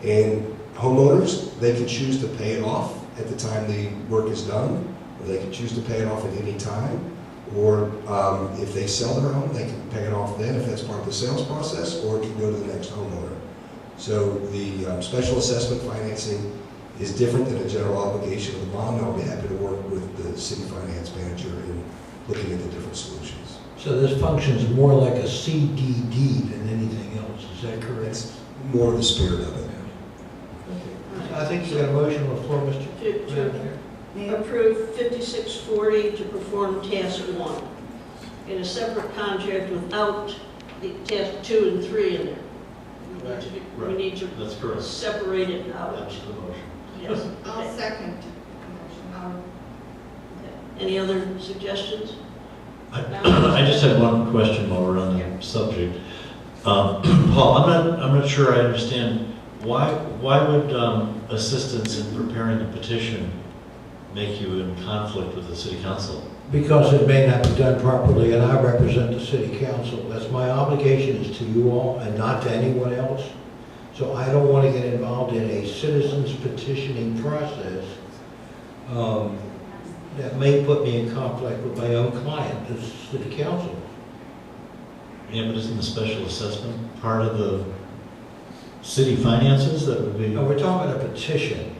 and homeowners, they can choose to pay it off at the time the work is done, or they can choose to pay it off at any time, or if they sell their home, they can pay it off then if that's part of the sales process, or it can go to the next homeowner. So the special assessment financing is different than a general obligation of the bond. I'll be happy to work with the city finance manager in looking at the different solutions. So this functions more like a CDD than anything else, is that correct? That's more the spirit of it. I think you got a motion on the floor, Mr. To approve 5640 to perform task 1 in a separate contract without the task 2 and 3 in there. We need to That's correct. separate it out. That's the motion. Yes. I'll Okay. second. Any other suggestions? I just had one question while we're on the subject. Paul, I'm not sure I understand, why would assistance in preparing the petition make you in conflict with the city council? Because it may not be done properly, and I represent the city council. That's my obligation, is to you all and not to anyone else. So I don't want to get involved in a citizens petitioning process that may put me in conflict with my own client, the city council. Yeah, but isn't the special assessment part of the city finances that would be? No, we're talking about a petition.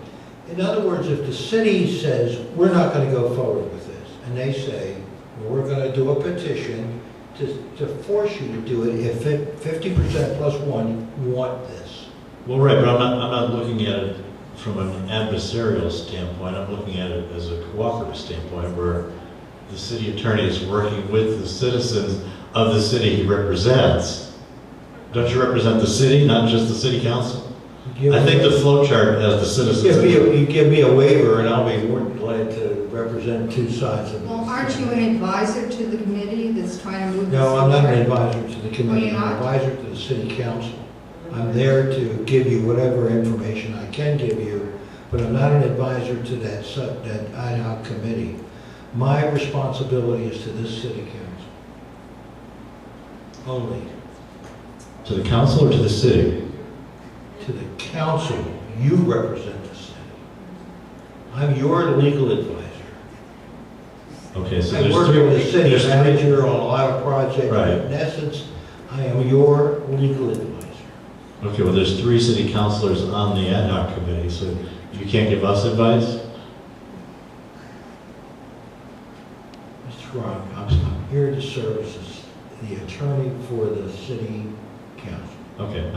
In other words, if the city says, we're not going to go forward with this, and they say, well, we're going to do a petition to force you to do it if 50% plus one want this. Well, right, but I'm not looking at it from an adversarial standpoint. I'm looking at it as a cooperative standpoint where the city attorney is working with the citizens of the city he represents. Don't you represent the city, not just the city council? I think the flow chart has the citizens. You give me a waiver, and I'll be more than glad to represent two sides of it. Well, aren't you an advisor to the committee that's trying to move this No, I'm not an forward? advisor to the committee. you're I'm an not? advisor to the city council. I'm there to give you whatever information I can give you, but I'm not an advisor to that ad hoc committee. My responsibility is to this city council. Only. To the council or to the city? To the council. You represent the city. I'm your legal advisor. Okay, so I there's work three. with the city there's three- manager on a lot of projects. Right. In essence, I am your legal advisor. Okay, well, there's 3 city councilors on the ad hoc committee, so you can't give us advice? Mr. Rock, I'm here to serve as the attorney for the city council. Okay,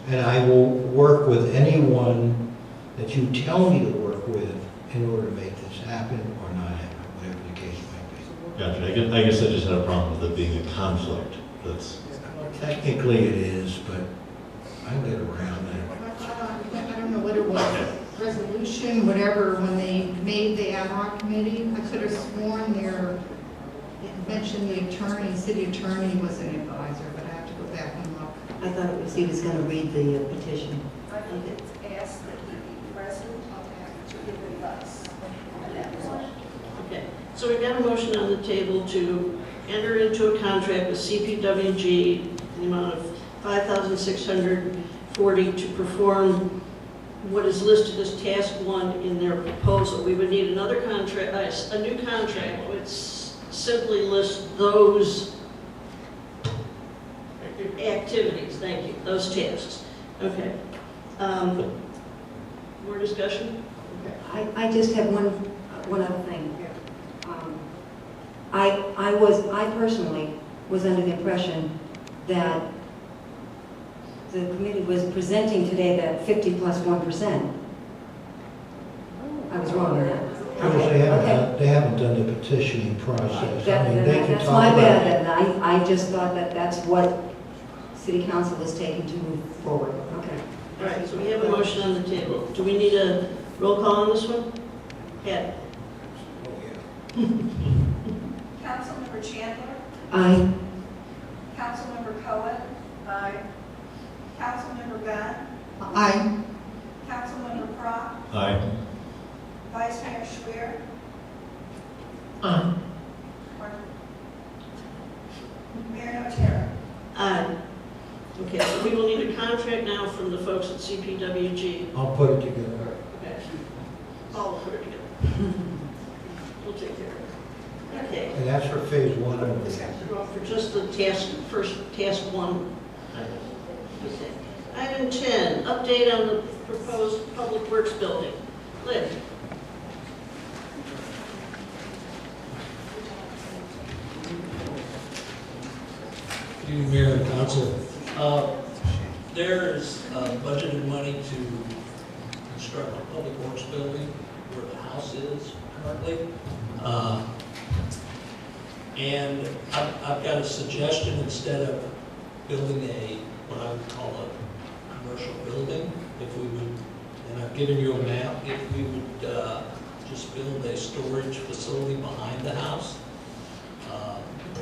And I will work with anyone that you tell me to work with in order to make this happen or not happen, whatever the case might gotcha. I guess I just had a problem with it being a conflict. That's, be. Technically it is, but I get around that. I don't know what it was, resolution, whatever, when they made the ad hoc committee, I could have sworn there, it mentioned the attorney, city attorney was an advisor, but I have to go back and look. I thought it was, he was going to read the petition. I think it's asked that he be present to give advice. And that was all. Okay, so we've got a motion on the table to enter into a contract with CPWG in the amount of $5,640 to perform what is listed as task 1 in their proposal. We would need another contract, a new contract, which simply lists those activities, thank you, those tasks. Okay. More discussion? I just have one other thing. I personally was under the impression that the committee was presenting today that 50 plus 1%. I was wrong on that. Because they haven't done the petitioning process. I mean, they can That's talk my about bad, it. and I just thought that that's what city council is taking to move forward. Okay. All right, so we have a motion on the table. Do we need a roll call on this one? Pat? Councilmember Chandler? Aye. Councilmember Cohen? Aye. Councilmember Gunn? Aye. Councilmember Crock? aye. Vice Mayor Schwer? Aye. Mayor Notaro? Aye. Okay, so we will need a contract now from the folks at CPWG. I'll put it together. Okay. I'll put it together. We'll take care of it. Okay. And that's for phase 1 of this. For just the first task 1. Okay. Item 10, update on the proposed public works building. Lynn? Good evening, Mayor and Council. There's budgeted money to construct a public works building where the house is currently. And I've got a suggestion, instead of building what I would call a commercial building, if we would, and I've given you a map, if we would just build a storage facility behind the house.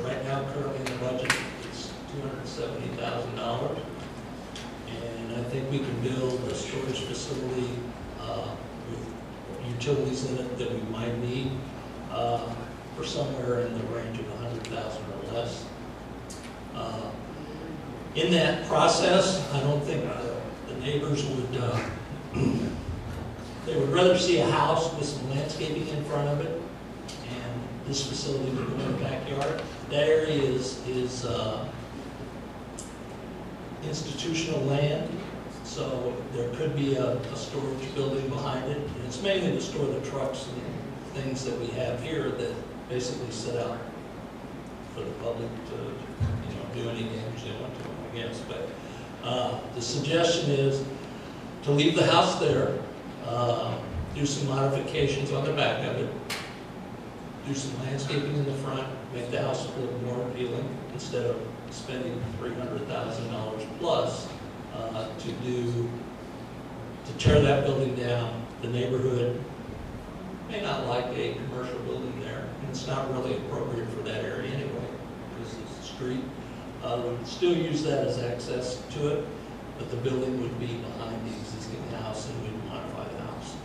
Right now, currently in the budget, it's $270,000. And I think we can build a storage facility with utilities in it that we might need for somewhere in the range of $100,000 or less. In that process, I don't think the neighbors would, they would rather see a house with some landscaping in front of it, and this facility would go in the backyard. That area is institutional land, so there could be a storage building behind it. And it's mainly to store the trucks and things that we have here that basically sit out for the public to, do any damage they want to, I guess. But the suggestion is to leave the house there, do some modifications on the back of it, do some landscaping in the front, make the house look more appealing instead of spending $300,000 plus to tear that building down. The neighborhood may not like a commercial building there, and it's not really appropriate for that area anyway, because it's a street. We'll still use that as access to it, but the building would be behind the existing house and we'd modify the house.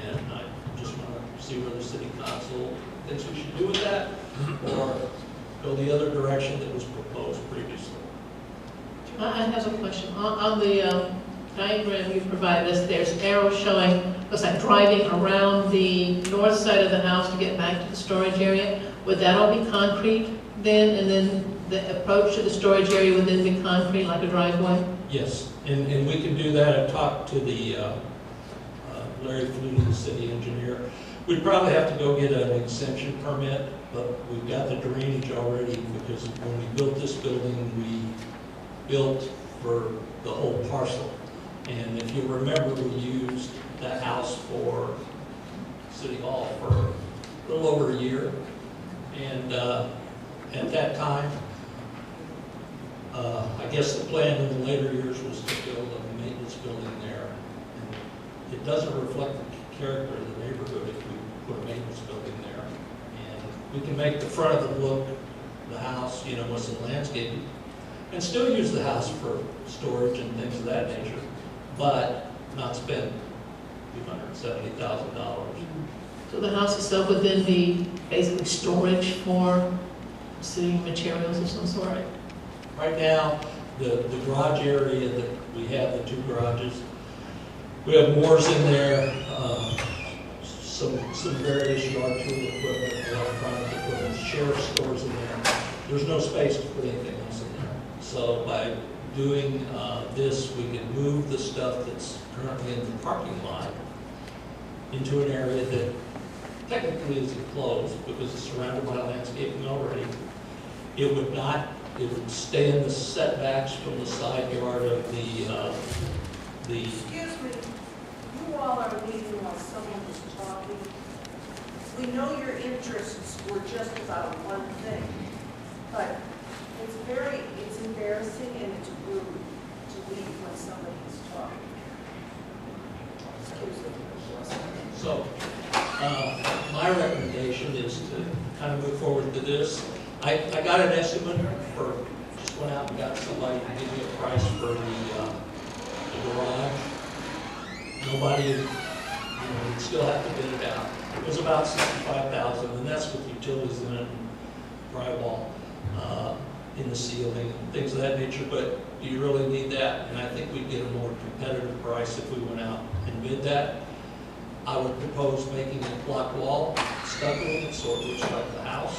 And I just want to see where the city council thinks we should do with that, or go the other direction that was proposed previously. I have a question. On the diagram you provided us, there's arrows showing, looks like driving around the north side of the house to get back to the storage area. Would that all be concrete then, and then the approach to the storage area would then be concrete, like a driveway? Yes, and we can do that. I talked to the Larry Flutie, the city engineer. We'd probably have to go get an extension permit, but we've got the drainage already, because when we built this building, we built for the whole parcel. And if you remember, we used that house for City Hall for a little over a year. And at that time, I guess the plan in the later years was to build a maintenance building there. And it doesn't reflect the character of the neighborhood if we put a maintenance building there. And we can make the front of it look, the house, you know, with some landscaping, and still use the house for storage and things of that nature, but not spend $270,000. So the house itself would then be basically storage for city materials of some sort? Right now, the garage area that we have, the two garages, we have moors in there, some various yard tool equipment, electronic equipment, sheriff stores in there. There's no space to put anything else in there. So by doing this, we can move the stuff that's currently in the parking lot into an area that technically is enclosed because it's surrounded by landscaping already. It would not, it would stay in the setbacks from the side yard of the Excuse me, you all are leaving while someone is talking. We know your interests were just about one thing, but it's embarrassing and it's rude to leave when somebody is talking. Excuse me. So, my recommendation is to kind of move forward to this. I got an estimate for, just went out and got somebody to give me a price for the garage. Nobody, you know, you'd still have to bid it out. It was about $65,000, and that's with utilities in it, drywall in the ceiling, and things of that nature, but do you really need that? And I think we'd get a more competitive price if we went out and bid that. I would propose making a block wall, stucco, so it looks like the house.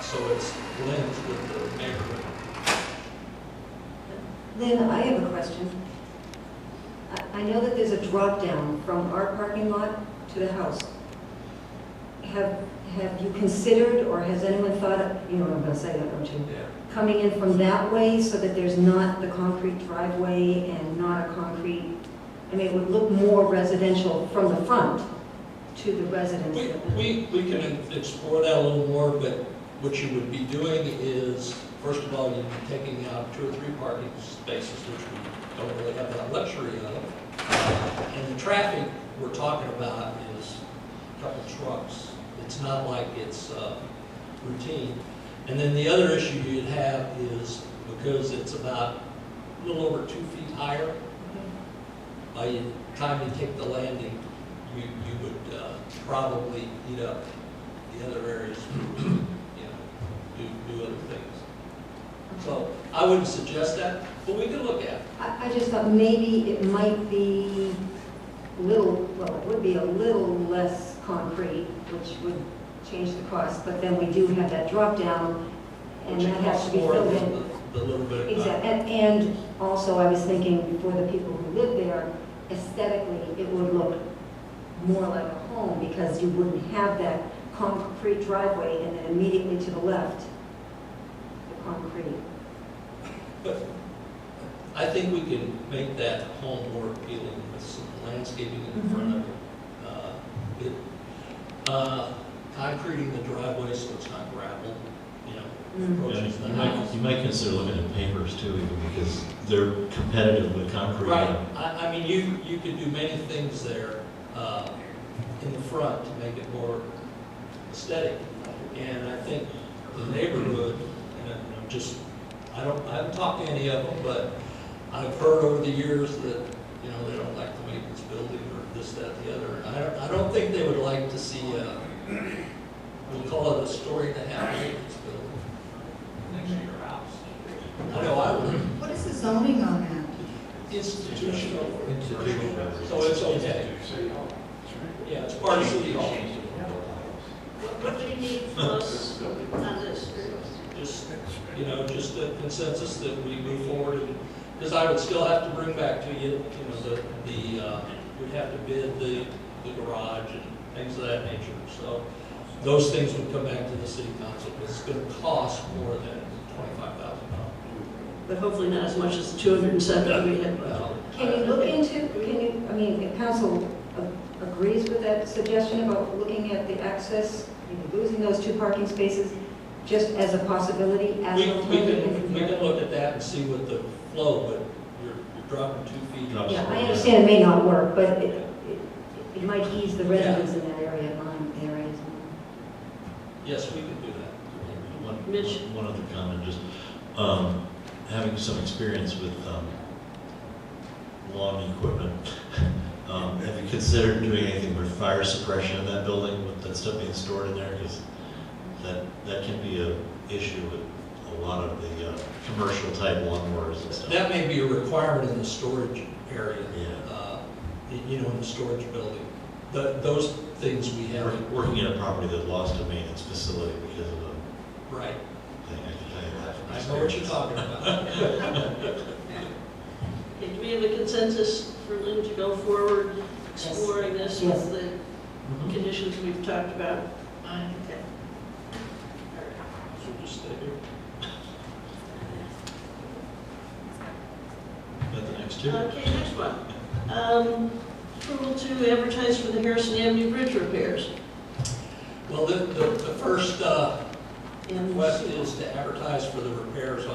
So it blends with the neighborhood. Then I have a question. I know that there's a drop down from our parking lot to the house. Have you considered, or has anyone thought of, you know what I'm gonna say, don't you? Yeah. Coming in from that way so that there's not the concrete driveway and not a concrete, I mean, it would look more residential from the front to the residents. We can explore that a little more, but what you would be doing is, first of all, you'd be taking out 2 or 3 parking spaces, which we don't really have that luxury of. And the traffic we're talking about is a couple trucks. It's not like it's routine. And then the other issue you'd have is, because it's about a little over 2 feet higher, by the time you take the landing, you would probably eat up the other areas, you know, do other things. So I wouldn't suggest that, but we could look at it. I just thought maybe it might be a little, well, it would be a little less concrete, which would change the cost, but then we do have that drop down, and Which that has to be costs more filled than in. the little bit of Exactly, and also I was thinking for the people who live there, aesthetically, it would look more like a home because you wouldn't have that concrete driveway and then immediately to the left, the concrete. But I think we can make that home more appealing with some landscaping in front of it. Concreting the driveway so it's not gravel, you know, approaches the house. You might consider looking at pavers too, even because they're competitive with concrete. Right. I mean, you could do many things there in the front to make it more aesthetic. And I think the neighborhood, and I haven't talked to any of them, but I've heard over the years that, you know, they don't like the maintenance building or this, that, the other. And I don't think they would like to see, we'll call it a story-and-a-half maintenance building next to your house. I know I would. What is the zoning on that? Institutional. So it's okay. Yeah, it's part of City Hall. What do you need from us on this? Just, you know, just a consensus that we move forward, because I would still have to bring back to you, you know, we'd have to bid the garage and things of that nature. So those things would come back to the city council, but it's going to cost more than $25,000. But hopefully not as much as the 207 we had. Can you look into, I mean, if council agrees with that suggestion about looking at the access, maybe losing those 2 parking spaces just as a possibility, as We an alternative? can look at that and see what the flow, but you're dropping 2 feet. Yeah, I understand it may not work, but it might ease the residents in that area, mine areas. Yes, we can do that. Mitch? One other comment, just having some experience with lawn equipment. Have you considered doing anything for fire suppression in that building with that stuff being stored in there? Because that can be an issue with a lot of the commercial type lawnmowers and stuff. That may be a requirement in the storage area. Yeah. You know, in the storage building. Those things we have. Working in a property that lost a maintenance facility because of a Right. thing, I can tell you that from I know what you're experience. talking about. Okay, do we have a consensus for Lynn to go forward exploring this Yes. with the conditions we've talked about? Aye. Okay. So just stay here. Got the next two? Okay, next one. Approval to advertise for the Harrison Avenue Bridge repairs. Well, the first And request is to advertise for the repairs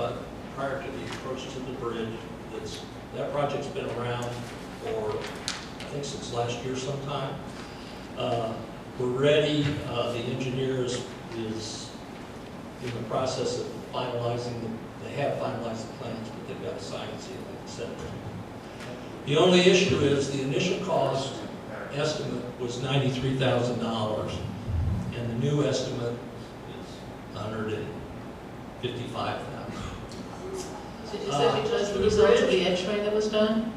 prior to the approach to the bridge. That project's been around for, I think, since last year sometime. We're ready. The engineer is in the process of finalizing, they have finalized the plans, but they've got to sign and seal it, et cetera. The only issue is the initial cost estimate was $93,000, and the new estimate is $155,000. Is that because of the result of the x-ray that was done?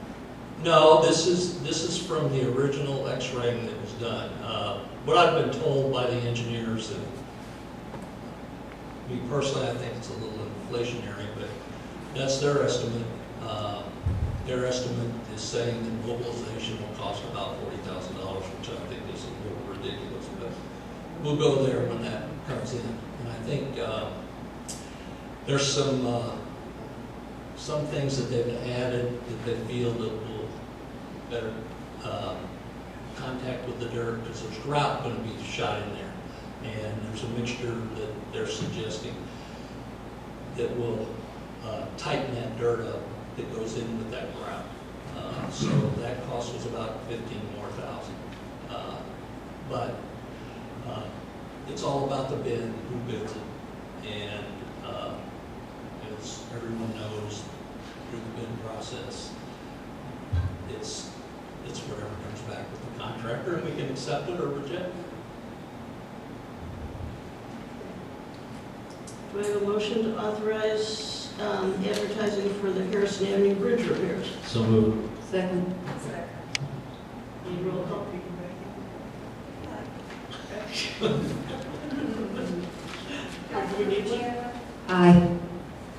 No, this is from the original X-ray that was done. What I've been told by the engineers, and me personally, I think it's a little inflationary, but that's their estimate. Their estimate is saying that mobilization will cost about $40,000, which I think is a little ridiculous, but we'll go there when that comes in. And I think there's some things that they've added that they feel that will better contact with the dirt, because there's grout going to be shot in there. And there's a mixture that they're suggesting that will tighten that dirt up that goes in with that grout. So that cost was about $15,000 more. But it's all about the bid, who bids it. And as everyone knows, through the bid process, it's whatever comes back with the contractor, and we can accept it or reject it. do I have a motion to authorize advertising for the Harrison Avenue Bridge repairs? So moved. Second. Need roll call? Do we need one? Aye.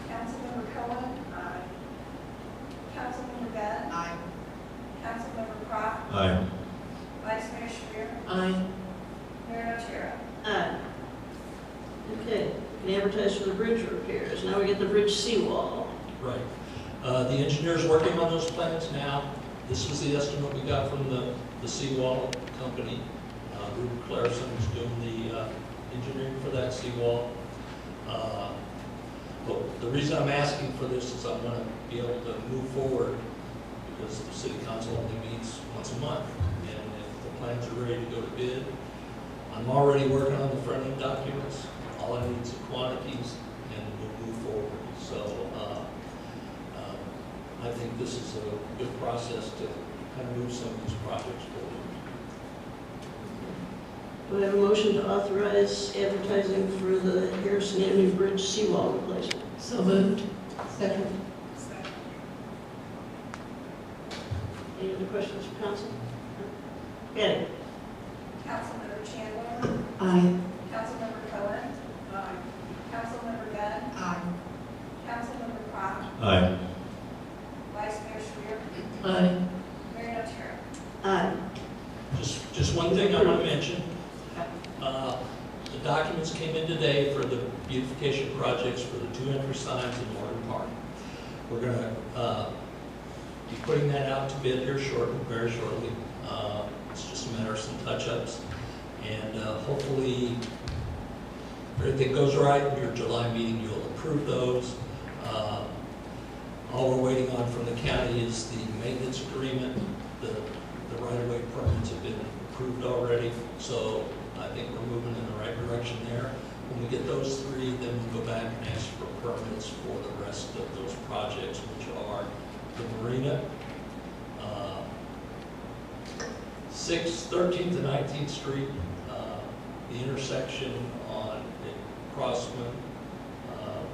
Councilmember Cohen? Aye. Councilmember Bennett? Aye. Councilmember Croft? Aye. Vice Mayor Schreier? Aye. Mayor Notaro? Aye. Okay, can advertise for the bridge repairs. Now we get the bridge seawall. Right. The engineer's working on those plans now. This was the estimate we got from the seawall company. Ruben Clarkson is doing the engineering for that seawall. But the reason I'm asking for this is I want to be able to move forward, because the city council only meets once a month. And if the plans are ready to go to bid, I'm already working on the front-end documents. All I need is the quantities, and we'll move forward. So I think this is a good process to kind of move some of these projects forward. Do I have a motion to authorize advertising for the Harrison Avenue Bridge seawall replacement? So moved. Second. Any other questions from council? Patty? Councilmember Chandler? Aye. Councilmember Cohen? Aye. Councilmember Gunn? Aye. Councilmember Pop? Aye. Vice Mayor Schreier? Aye. Mayor Notaro? Aye. Just one thing I want to mention. The documents came in today for the beautification projects for the 2 entry signs in Morton Park. We're going to be putting that out to bid here very shortly. It's just a matter of some touch-ups. And hopefully, if everything goes right in your July meeting, you'll approve those. All we're waiting on from the county is the maintenance agreement. The right-of-way permits have been approved already, so I think we're moving in the right direction there. When we get those 3, then we'll go back and ask for permits for the rest of those projects, which are the marina, 6th, 13th, and 19th Street, the intersection on Crossman.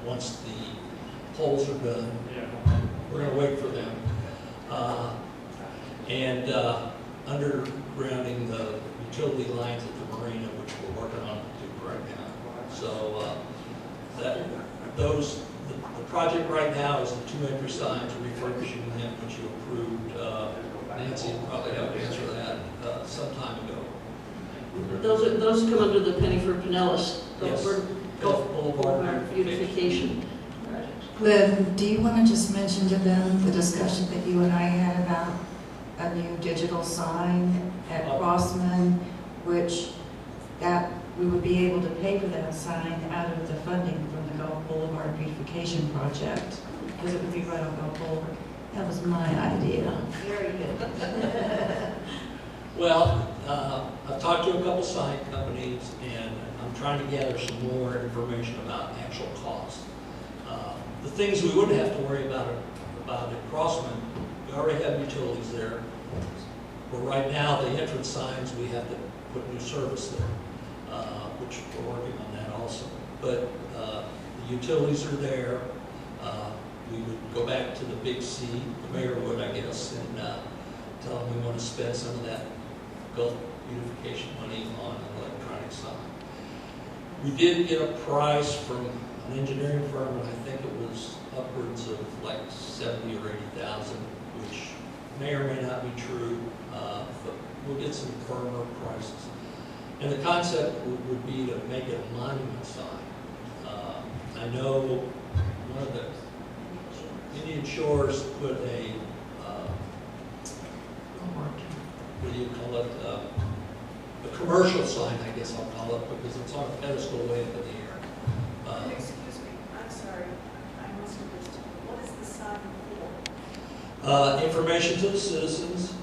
Once the poles are done, we're going to wait for them. And undergrounding the utility lines at the marina, which we're working on to do right now. So the project right now is the 2 entry signs, refurbishing them, which you approved. Nancy will probably have to answer that some time ago. Those come under the penny for Pinellas. Yes. Gulf Boulevard beautification projects. Liv, do you want to just mention to them the discussion that you and I had about a new digital sign at Crossman, which that we would be able to pay for that sign out of the funding from the Gulf Boulevard beautification project, because it would be right on Gulf Boulevard. That was my idea. Very good. Well, I've talked to a couple sign companies, and I'm trying to gather some more information about actual cost. The things we wouldn't have to worry about at Crossman, we already have utilities there. But right now, the entrance signs, we have to put new service there, which we're working on that also. But the utilities are there. We would go back to the big C, the mayor would, I guess, and tell them we want to spend some of that Gulf beautification money on an electronic sign. We did get a price from an engineering firm, and I think it was upwards of like 70 or 80,000, which may or may not be true, but we'll get some firmer prices. And the concept would be to make it a monument sign. I know one of the Indian Shores put a, what do you call it, a commercial sign, I guess I'll call it, because it's on a pedestal way up in the air. Excuse me, I'm sorry, I must have missed it. What is the sign for? Information to the citizens.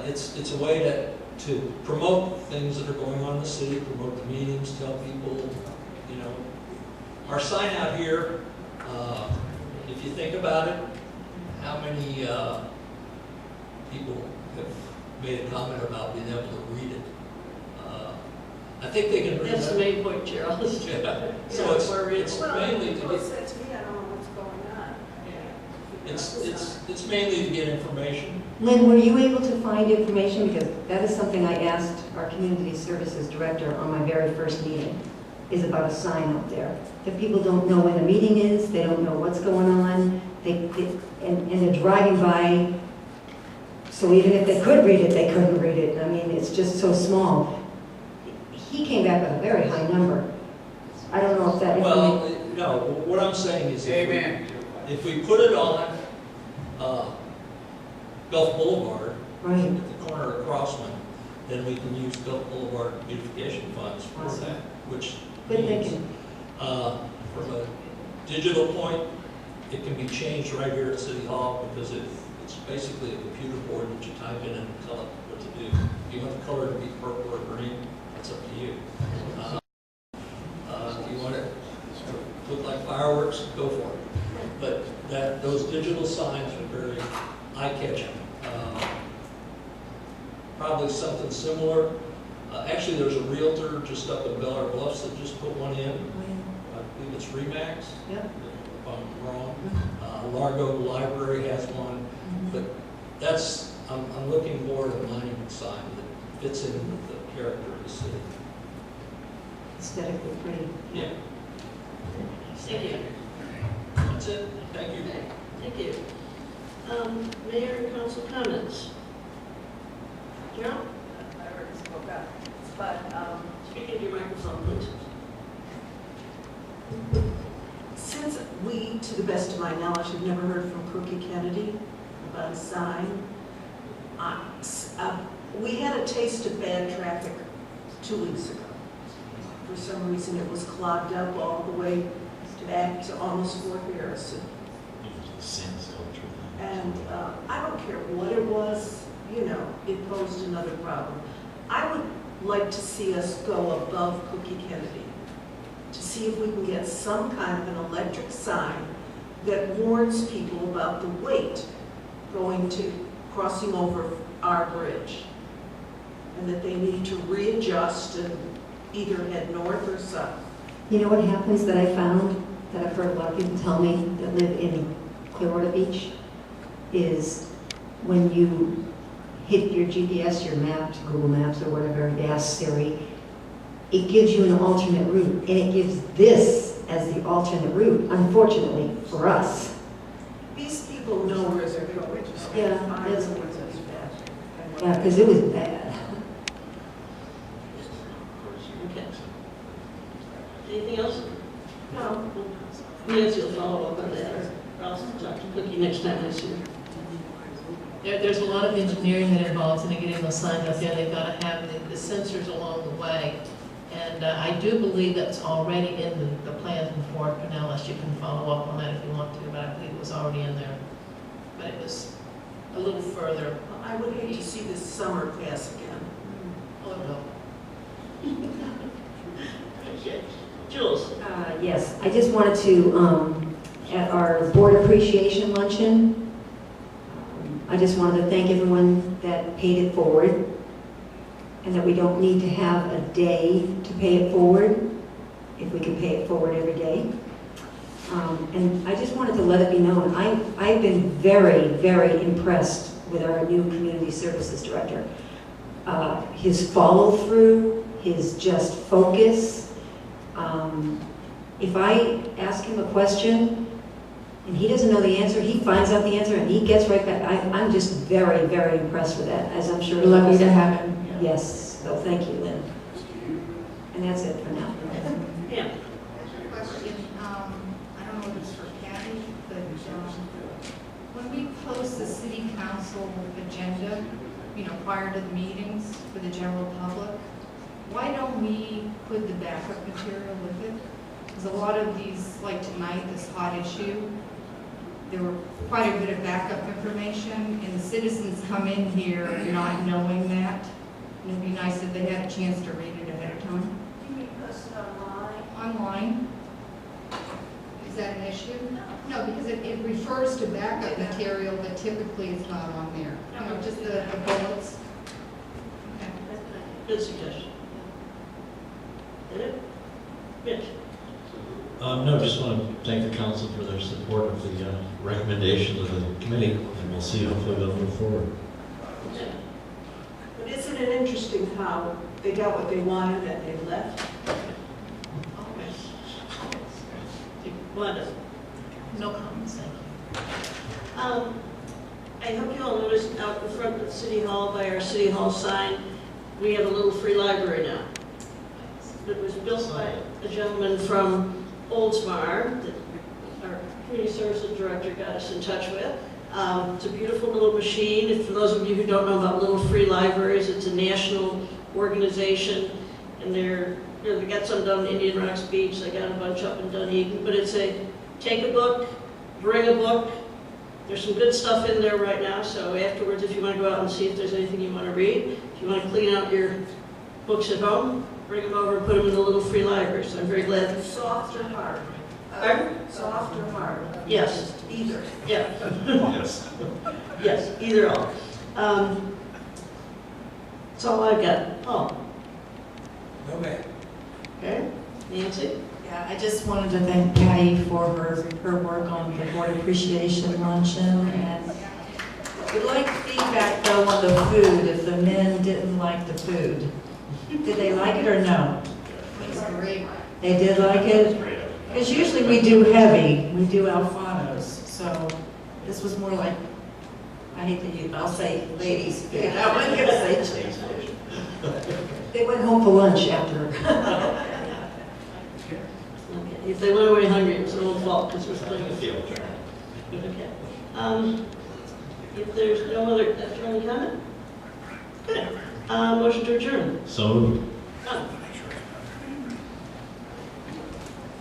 It's a way to promote things that are going on in the city, promote the meetings, tell people, you know. Our sign out here, if you think about it, how many people have made a comment about being able to read it? I think they can read it. That's the main point, Gerald. Yeah. So it's mainly to Well, get, it said to me, I don't know what's going on. it's mainly to get information. Lynn, were you able to find information? Because that is something I asked our community services director on my very first meeting, is about a sign out there. That people don't know when the meeting is, they don't know what's going on, and they're driving by, so even if they could read it, they couldn't read it. I mean, it's just so small. He came back with a very high number. I don't know if that information... Well, no, what I'm saying is if we put it on Gulf Boulevard, Right. at the corner of Crossman, then we can use Gulf Boulevard beautification funds for that, which Good means, thinking. from a digital point, it can be changed right here at City Hall, because it's basically a computer board that you type in and tell it what to do. If you want the color to be purple or green, it's up to you. If you want it to look like fireworks, go for it. But those digital signs are very eye-catching. Probably something similar. Actually, there's a Realtor just up in Bel Air Bluffs that just put one in. I believe it's Remax. Yep. If I'm wrong. Largo Library has one. But that's, I'm looking more at a monument sign that fits in with the character of the city. Aesthetically pretty. Yeah. Thank you. That's it. Thank you. Thank you. Mayor and council comments. Carol? I already spoke up, but Speak into your microphone, please. since we, to the best of my knowledge, have never heard from Cookie Kennedy about a sign, we had a taste of bad traffic 2 weeks ago. For some reason, it was clogged up all the way back to almost Fort Harrison. Sand sculpture. And I don't care what it was, you know, it posed another problem. I would like to see us go above Cookie Kennedy, to see if we can get some kind of an electric sign that warns people about the weight going to crossing over our bridge, and that they need to readjust and either head north or south. You know what happens that I found, that I've heard a lot of people tell me that live in Clearwater Beach, is when you hit your GPS, your maps, Google Maps or whatever, you ask Siri, it gives you an alternate route, and it gives this as the alternate route, unfortunately for us. These people know where they're going. Yeah, I that's- know where it's bad. Yeah, because it was bad. Okay. Anything else? No. Nancy will follow up on that, or I'll talk to Cookie next time I see her. There's a lot of engineering that involves in getting those signs up there. They've got to have the sensors along the way. And I do believe that's already in the plans in Fort Pinellas. You can follow up on that if you want to, but I believe it was already in there. But it was a little further. I would hate to see this summer pass again. Oh, no. Okay. Jules? Yes, I just wanted to, at our board appreciation luncheon, I just wanted to thank everyone that paid it forward, and that we don't need to have a day to pay it forward, if we can pay it forward every day. And I just wanted to let it be known, I've been very, very impressed with our new community services director. His follow-through, his just focus. If I ask him a question and he doesn't know the answer, he finds out the answer and he gets right back. I'm just very, very impressed with that, as I'm sure. We're lucky to have him. Yes, so thank you, Lynn. And that's it for now. Yeah. Question, I don't know if it's for Kathy, but when we post the city council agenda, you know, prior to the meetings for the general public, why don't we put the backup material with it? Because a lot of these, like tonight, this hot issue, there were quite a bit of backup information, and the citizens come in here not knowing that. And it'd be nice if they had a chance to read it ahead of time. You mean post it online? Online? Is that an issue? No, because it refers to backup material that typically is not on there. You know, just the bullets. Okay. Good suggestion. Did it? Mitch? No, just want to thank the council for their support of the recommendations of the committee, and we'll see hopefully they'll move forward. Yeah. But isn't it interesting how they got what they wanted and they left? Wanda? No comments, thank you. I hope you all noticed out in front of City Hall, by our City Hall sign, we have a little free library now. It was built by a gentleman from Oldsmar that our community services director got us in touch with. It's a beautiful little machine. And for those of you who don't know about Little Free Libraries, it's a national organization, and they got some down in Indian Rocks Beach. They got a bunch up in Dunedin. But it's a take a book, bring a book. There's some good stuff in there right now. So afterwards, if you want to go out and see if there's anything you want to read, if you want to clean out your books at home, bring them over and put them in the Little Free Library. So I'm very glad. Soft or hard? Pardon? Soft or hard? Yes, Either. yeah. Yes. Yes, either or. That's all I've got. Paul? No, ma'am. Okay. Nancy? Yeah, I just wanted to thank Patty for her work on the board appreciation luncheon, and we'd like feedback though on the food, if the men didn't like the food. Did they like it or no? It's great. They did like it? Because usually we do heavy, we do Alfanos, so this was more like, I hate to use, I'll say ladies' food. I wasn't gonna say chicks' food. They went home for lunch after. Okay. If they went away hungry, it was their own fault, because we're playing a field trip. Okay. If there's no other, comment? Good. Motion to adjourn. So moved. None.